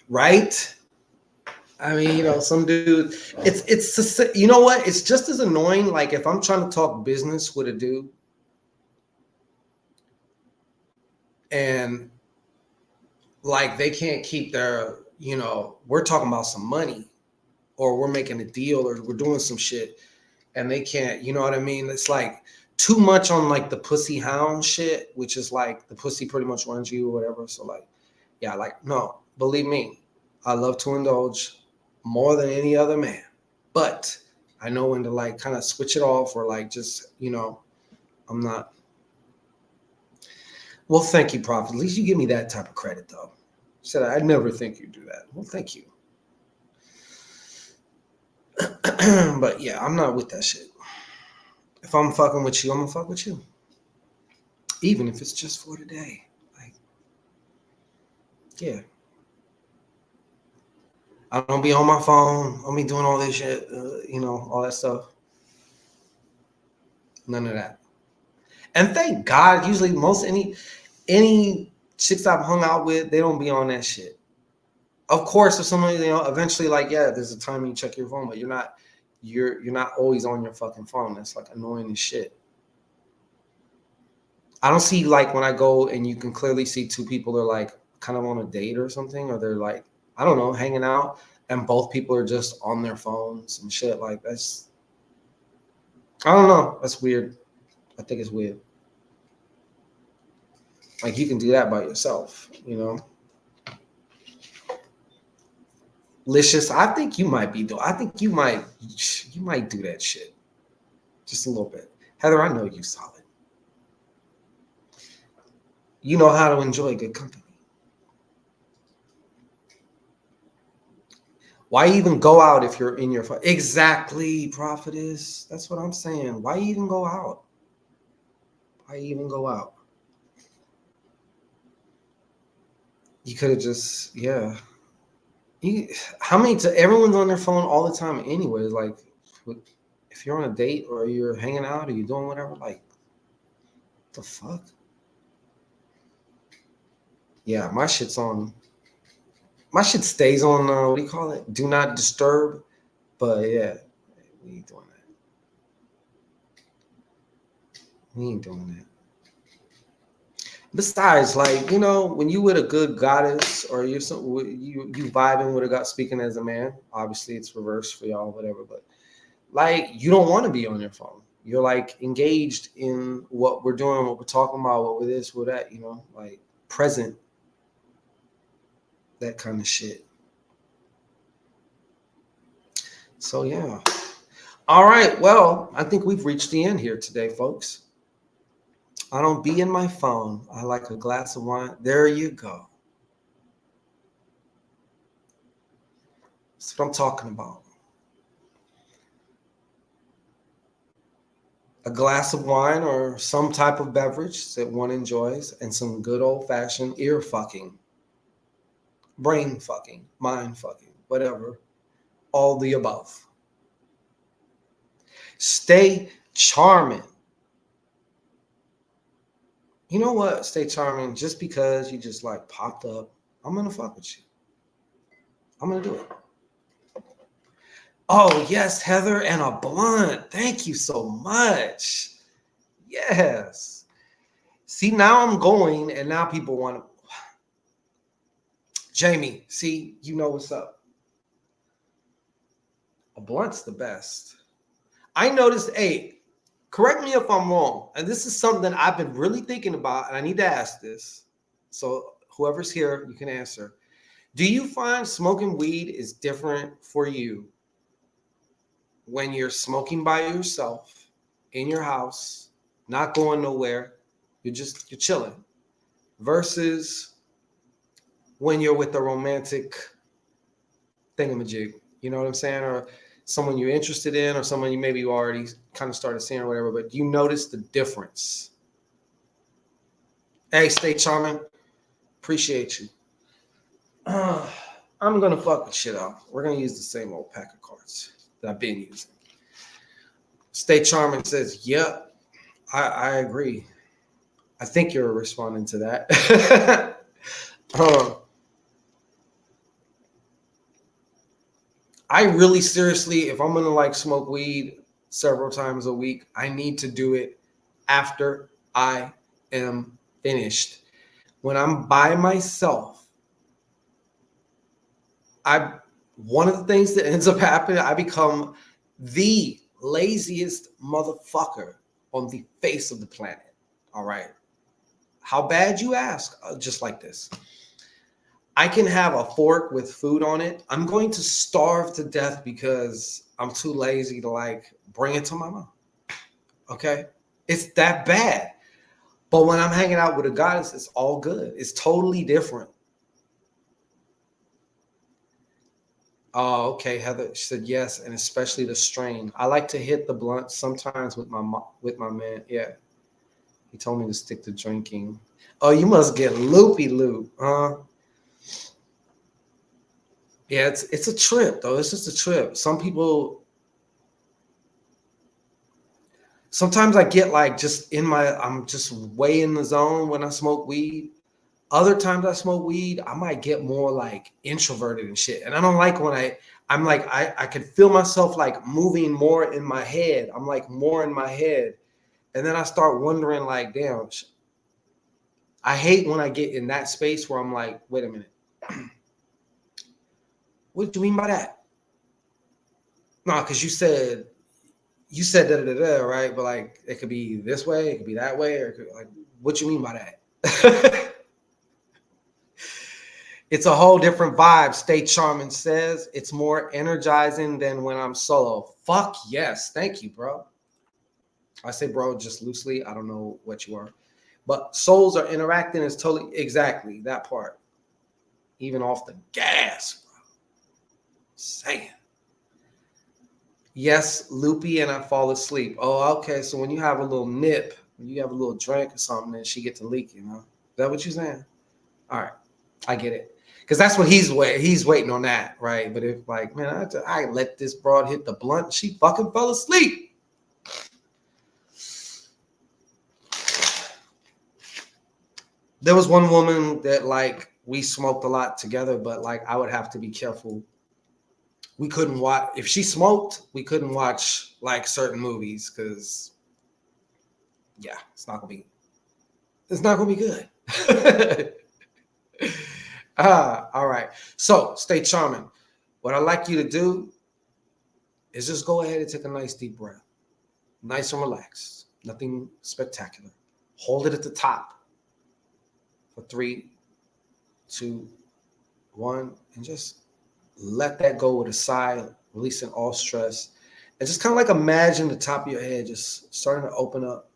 right? I mean, you know, some dude, it's you know what? It's just as annoying. Like if I'm trying to talk business with a dude and like they can't keep their, you know, we're talking about some money or we're making a deal or we're doing some shit and they can't, you know what I mean? It's like too much on like the pussy hound shit, which is like the pussy pretty much runs you or whatever. So like, yeah, like, no, believe me, I love to indulge more than any other man. But I know when to like kind of switch it off or like just, you know, I'm not. Well, thank you, Prophet. At least you give me that type of credit, though. Said I'd never think you'd do that. Well, thank you. But yeah, I'm not with that shit. If I'm fucking with you, I'm gonna fuck with you. Even if it's just for today. Like, yeah. I don't be on my phone. I'll be doing all this shit, you know, all that stuff. None of that. And thank God, usually most any chicks I've hung out with, they don't be on that shit. Of course, if someone, you know, eventually like, yeah, there's a time you check your phone, but you're not always on your fucking phone. That's like annoying as shit. I don't see like when I go and you can clearly see two people are like kind of on a date or something, or they're like, I don't know, hanging out, and both people are just on their phones and shit. Like that's, I don't know, that's weird. I think it's weird. Like you can do that by yourself, you know. Licious, I think you might be doing. I think you might do that shit just a little bit. Heather, I know you solid. You know how to enjoy good company. Why even go out if you're in your exactly, prophetess? That's what I'm saying. Why even go out? Why even go out? You could have just, yeah. How many? Everyone's on their phone all the time, anyways. Like, if you're on a date or you're hanging out or you're doing whatever, like, the fuck? Yeah, my shit's on. My shit stays on. What do you call it? Do not disturb. But yeah, we ain't doing that. We ain't doing that. Besides, like, you know, when you with a good goddess or you're you vibing with a god, speaking as a man, obviously it's reversed for y'all, whatever. But like, you don't want to be on your phone. You're like engaged in what we're doing, what we're talking about, what we're this, what that. You know, like present, that kind of shit. So yeah. All right. Well, I think we've reached the end here today, folks. I don't be in my phone. I like a glass of wine. There you go. That's what I'm talking about. A glass of wine or some type of beverage that one enjoys, and some good old-fashioned ear fucking, brain fucking, mind fucking, whatever. All the above. Stay charming. You know what? Stay charming. Just because you just like popped up, I'm going to fuck with you. I'm going to do it. Oh, yes, Heather, and a blunt. Thank you so much. Yes. See, now I'm going, and now people want to. Jamie, see, you know what's up. A blunt's the best. I noticed, hey, correct me if I'm wrong, and this is something that I've been really thinking about, and I need to ask this. So whoever's here, you can answer. Do you find smoking weed is different for you when you're smoking by yourself in your house, not going nowhere, you're chilling, versus when you're with a romantic thingamajig, you know what I'm saying? Or someone you're interested in, or someone you maybe already kind of started seeing or whatever, but you notice the difference. Hey, stay charming. Appreciate you. I'm going to fuck the shit out. We're going to use the same old pack of cards that I've been using. Stay charming says, yep, I agree. I think you're responding to that. I really seriously, if I'm going to like smoke weed several times a week, I need to do it after I am finished. When I'm by myself, one of the things that ends up happening, I become the laziest motherfucker on the face of the planet. All right. How bad, you ask? Just like this. I can have a fork with food on it. I'm going to starve to death because I'm too lazy to like bring it to my mouth. Okay? It's that bad. But when I'm hanging out with a goddess, it's all good. It's totally different. Oh, okay, Heather. She said yes, and especially the strain. I like to hit the blunt sometimes with my man. Yeah, he told me to stick to drinking. Oh, you must get loopy loop, huh? Yeah, it's a trip though. It's just a trip. Some people. Sometimes I get like just I'm just way in the zone when I smoke weed. Other times I smoke weed, I might get more like introverted and shit. And I don't like when I'm like, I can feel myself like moving more in my head. I'm like more in my head. And then I start wondering like, damn, I hate when I get in that space where I'm like, wait a minute. What do you mean by that? No, because you said da, right? But like, it could be this way, it could be that way, or like, what you mean by that? It's a whole different vibe. Stay Charming says it's more energizing than when I'm solo. Fuck yes. Thank you, bro. I say bro just loosely. I don't know what you are. But souls are interacting is totally exactly that part. Even off the gas, bro. Saying. Yes, loopy and I fall asleep. Oh, okay. So when you have a little nip, when you have a little drink or something, then she get to leak, you know? Is that what you're saying? All right. I get it. Because that's what he's waiting on that, right? But if like, man, I let this broad hit the blunt, she fucking fell asleep. There was one woman that like we smoked a lot together, but like I would have to be careful. We couldn't watch if she smoked. We couldn't watch like certain movies because, yeah, it's not gonna be good. All right. So stay charming. What I'd like you to do is just go ahead and take a nice deep breath. Nice and relaxed. Nothing spectacular. Hold it at the top. for 3, 2, 1, and just let that go with a sigh, releasing all stress. And just kind of like imagine the top of your head just starting to open up.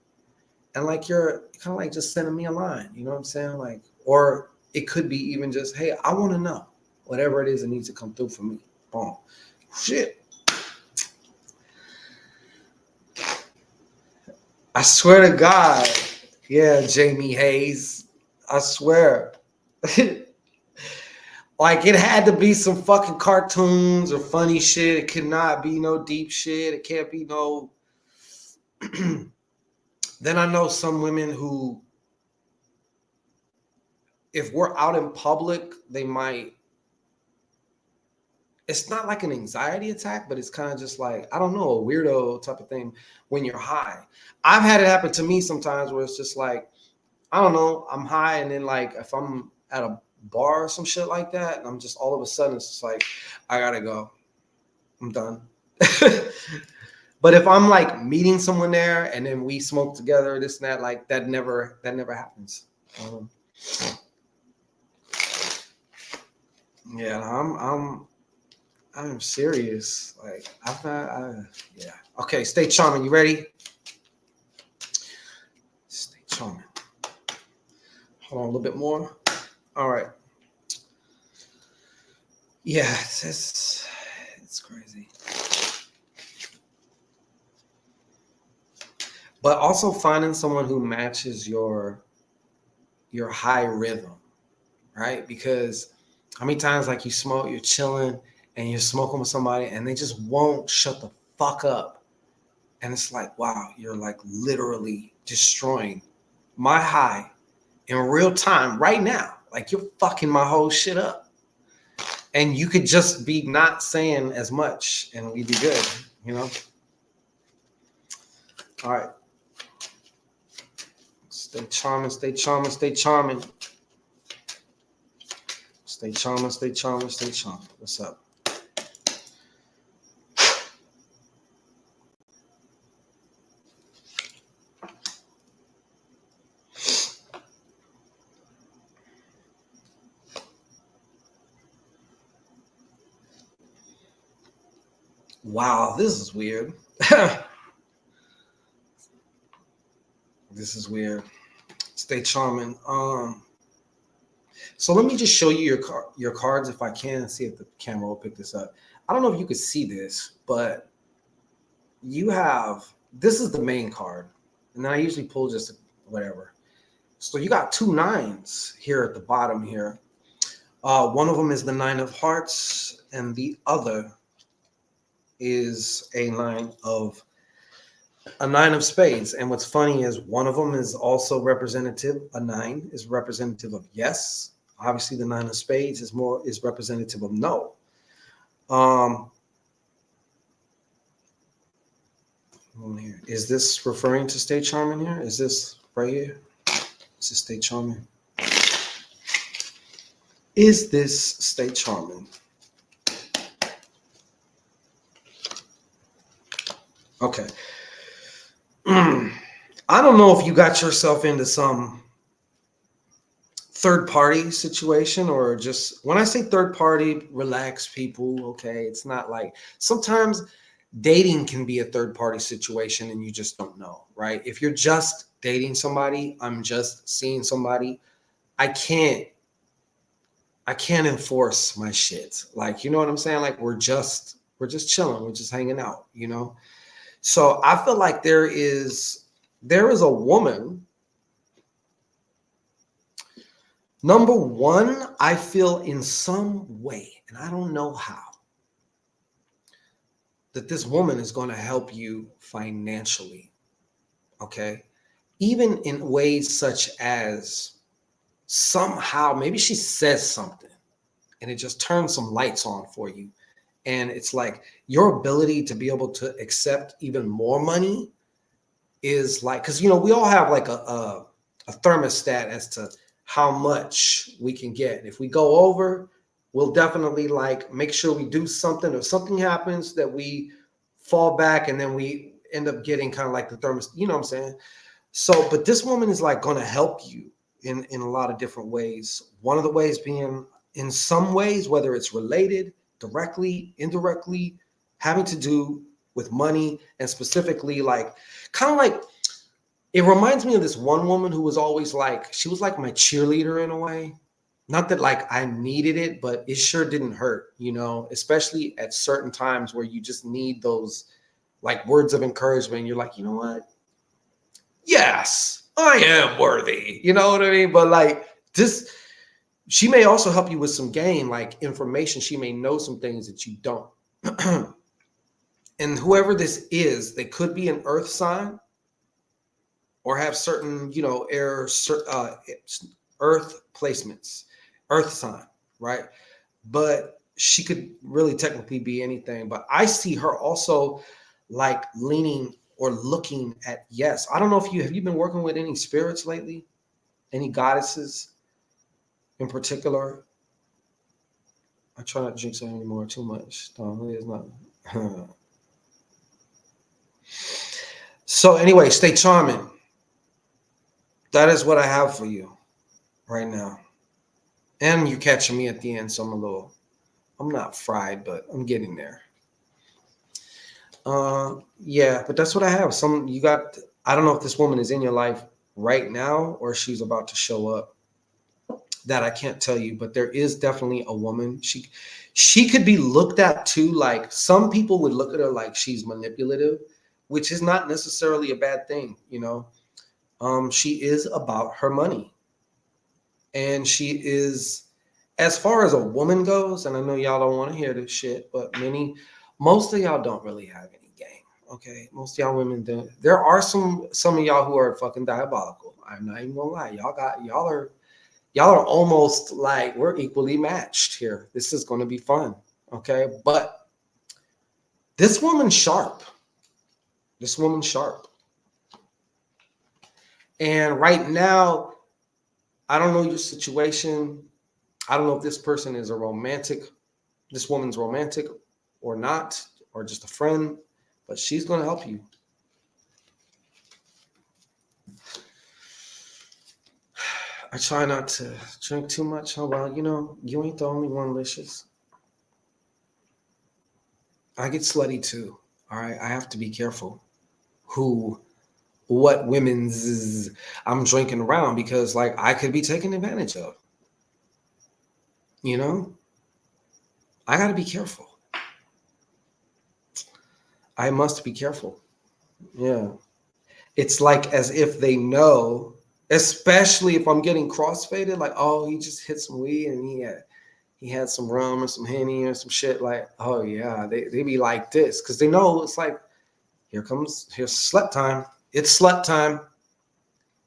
And like you're kind of like just sending me a line, you know what I'm saying? Like, or it could be even just, hey, I want to know whatever it is that needs to come through for me. Boom. Shit. I swear to God. Yeah, Jamie Hayes. I swear. Like, it had to be some fucking cartoons or funny shit. It could not be no deep shit. It can't be no... Then I know some women who, if we're out in public, they might... It's not like an anxiety attack, but it's kind of just like, I don't know, a weirdo type of thing when you're high. I've had it happen to me sometimes where it's just like, I don't know, I'm high, and then like if I'm at a bar or some shit like that, and I'm just all of a sudden it's just like, I gotta go. I'm done. But if I'm like meeting someone there and then we smoke together, this and that, like that never happens. Yeah, I'm serious. Like yeah. Okay, stay charming. You ready? Stay charming. Hold on a little bit more. All right. Yeah, it's crazy. But also finding someone who matches your high rhythm, right? Because how many times like you smoke, you're chilling and you're smoking with somebody and they just won't shut the fuck up. And it's like, wow, you're like literally destroying my high in real time right now. Like you're fucking my whole shit up. And you could just be not saying as much and we'd be good, you know? All right. Stay charming, stay charming, stay charming. Stay charming, stay charming, stay charming. What's up? Wow, this is weird. This is weird. Stay charming. So let me just show you your cards if I can, see if the camera will pick this up. I don't know if you could see this, but you have, this is the main card. And then I usually pull just whatever. So you got 2 9s here at the bottom here. One of them is the 9 of hearts, and the other is a 9 of spades. And what's funny is one of them is also representative. A 9 is representative of yes. Obviously, the 9 of spades is representative of no. Is this referring to stay charming here? Is this right here? Is this stay charming? Is this stay charming? Okay. I don't know if you got yourself into some third party situation, or just, when I say third party, relax people. Okay. It's not like, sometimes dating can be a third party situation and you just don't know, right? If you're just dating somebody, I'm just seeing somebody, I can't enforce my shit. Like, you know what I'm saying? Like we're just chilling. We're just hanging out, you know? So I feel like there is a woman. Number one, I feel in some way, and I don't know how, that this woman is going to help you financially. Okay. Even in ways such as somehow, maybe she says something and it just turns some lights on for you. And it's like your ability to be able to accept even more money is like, because, you know, we all have like a thermostat as to how much we can get. And if we go over, we'll definitely like make sure we do something, or something happens that we fall back and then we end up getting kind of like the thermostat, you know what I'm saying? So, but this woman is like going to help you in a lot of different ways. One of the ways being, in some ways, whether it's related directly, indirectly, having to do with money, and specifically like kind of like, it reminds me of this one woman who was always like, she was like my cheerleader in a way. Not that like I needed it, but it sure didn't hurt, you know, especially at certain times where you just need those like words of encouragement. You're like, you know what? Yes, I am worthy. You know what I mean? But like this, she may also help you with some game, like information. She may know some things that you don't. And whoever this is, they could be an earth sign or have certain, you know, earth placements, earth sign, right? But she could really technically be anything. But I see her also like leaning or looking at, yes. I don't know if you have you been working with any spirits lately, any goddesses in particular. I try not to drink so anymore too much. No, it is not. So anyway, stay charming. That is what I have for you right now. And you're catching me at the end, so I'm not fried, but I'm getting there. Yeah, but that's what I have. I don't know if this woman is in your life right now or she's about to show up. That I can't tell you, but there is definitely a woman. She could be looked at too, like some people would look at her like she's manipulative, which is not necessarily a bad thing, you know. She is about her money. And she is, as far as a woman goes, and I know y'all don't want to hear this shit, but most of y'all don't really have any game. Okay, most of y'all women do. There are some of y'all who are fucking diabolical. I'm not even gonna lie. Y'all are almost like we're equally matched here. This is gonna be fun. Okay, but this woman's sharp. This woman's sharp. And right now, I don't know your situation. I don't know if this person is this woman's romantic or not, or just a friend, but she's going to help you. I try not to drink too much. Oh, well, you know, you ain't the only one, Licious. I get slutty too. All right. I have to be careful what women's I'm drinking around because, like, I could be taken advantage of. You know, I got to be careful. I must be careful. Yeah. It's like as if they know, especially if I'm getting crossfaded, like, oh, he just hit some weed and he had some rum or some Henny or some shit. Like, oh yeah, they be like this because they know it's like, here's slut time. It's slut time.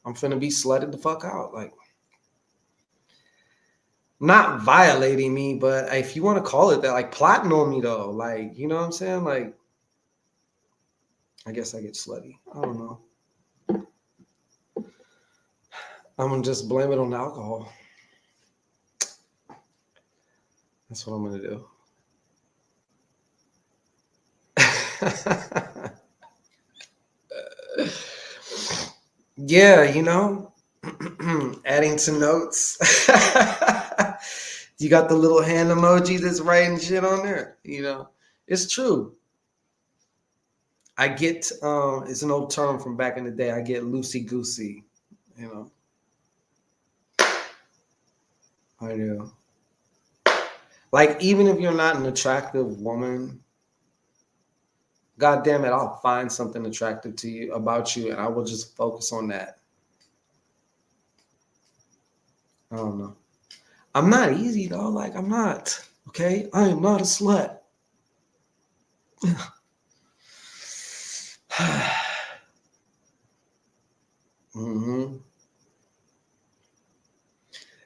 I'm finna be slutted the fuck out. Like, not violating me, but if you want to call it that, like plotting on me though, like, you know what I'm saying? Like, I guess I get slutty. I don't know. I'm gonna just blame it on alcohol. That's what I'm gonna do. Yeah, you know, adding to notes. You got the little hand emoji that's writing shit on there. You know, it's true. I get it's an old term from back in the day. I get loosey goosey. You know, I do. Like even if you're not an attractive woman, God damn it, I'll find something attractive to you about you, and I will just focus on that. I don't know. I'm not easy though. Like I'm not. Okay, I am not a slut. Mm-hmm.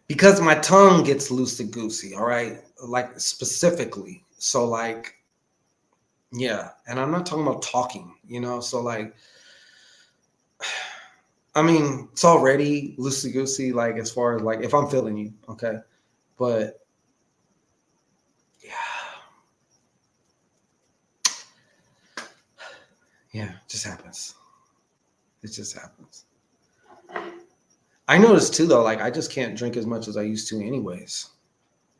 Because my tongue gets loosey goosey. All right, like specifically. So like, yeah, and I'm not talking about talking. You know, so like, I mean, it's already loosey goosey. Like as far as like if I'm feeling you, okay, but yeah, it just happens. It just happens. I noticed too, though, like I just can't drink as much as I used to anyways.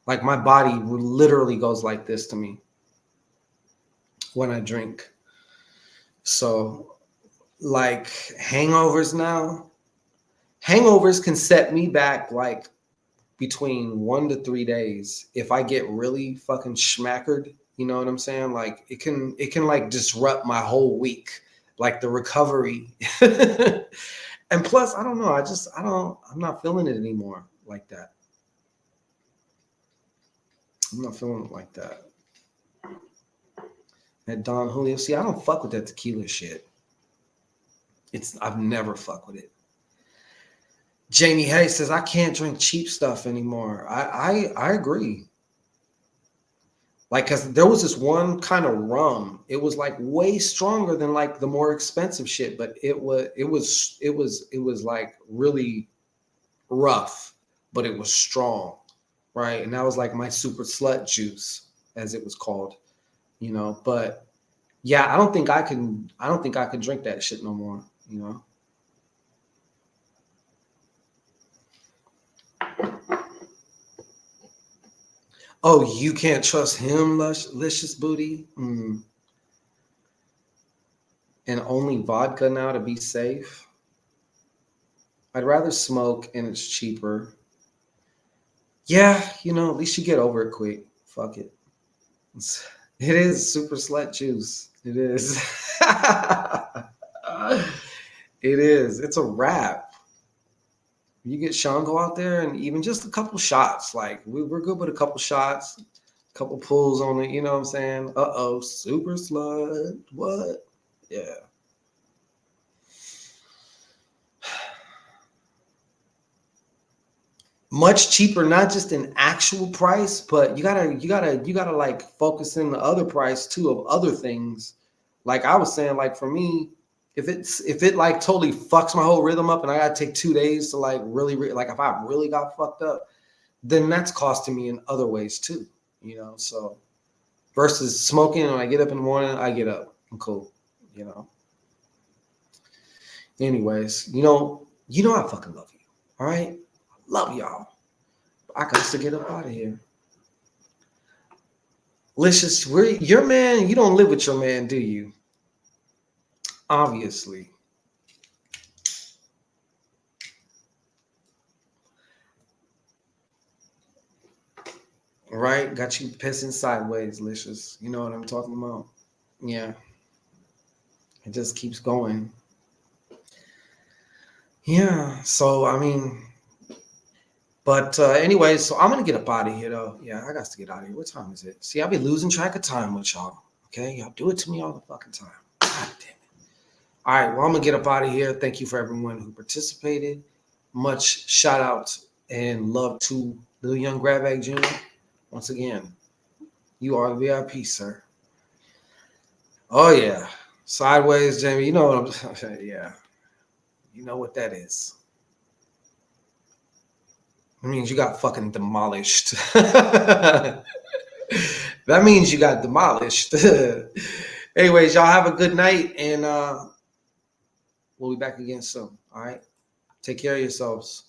Like my body literally goes like this to me when I drink. So like hangovers now, hangovers can set me back like between 1 to 3 days if I get really fucking schmackered. You know what I'm saying? Like it can like disrupt my whole week, like the recovery. And plus, I don't know. I'm not feeling it anymore like that. I'm not feeling it like that. That Don Julio, see, I don't fuck with that tequila shit. I've never fucked with it. Jamie Hay says, I can't drink cheap stuff anymore. I agree. Like, cause there was this one kind of rum. It was like way stronger than like the more expensive shit, but it was like really rough, but it was strong, right? And that was like my super slut juice, as it was called, you know. But yeah, I don't think I can drink that shit no more, you know. Oh, you can't trust him, Licious Booty? And only vodka now to be safe? I'd rather smoke and it's cheaper. Yeah, you know, at least you get over it quick. Fuck it. It is super slut juice. It is. It is. It's a wrap. You get Sean go out there and even just a couple shots. Like we're good with a couple shots, a couple pulls on it. You know what I'm saying? Uh-oh, super slut. What? Yeah. Much cheaper, not just in actual price, but you gotta like focus in the other price too of other things. Like I was saying, like for me, if it like totally fucks my whole rhythm up and I gotta take 2 days to like really like if I really got fucked up, then that's costing me in other ways too, you know. So versus smoking, when I get up in the morning, I get up, I'm cool, you know. Anyways, you know I fucking love you. All right, love y'all. I got to get up out of here. Licious, your man. You don't live with your man, do you? Obviously. Right? Got you pissing sideways, Licious. You know what I'm talking about? Yeah. It just keeps going. Yeah. So, I mean, but anyway, so I'm going to get up out of here, though. Yeah, I got to get out of here. What time is it? See, I'll be losing track of time with y'all. Okay? Y'all do it to me all the fucking time. God damn it. All right, well, I'm going to get up out of here. Thank you for everyone who participated. Much shout out and love to Lil Young Grabag Jr. Once again, you are the VIP, sir. Oh, yeah. Sideways, Jamie. You know what I'm saying? Yeah. You know what that is. It means you got fucking demolished. That means you got demolished. Anyways, y'all have a good night, and we'll be back again soon. All right? Take care of yourselves.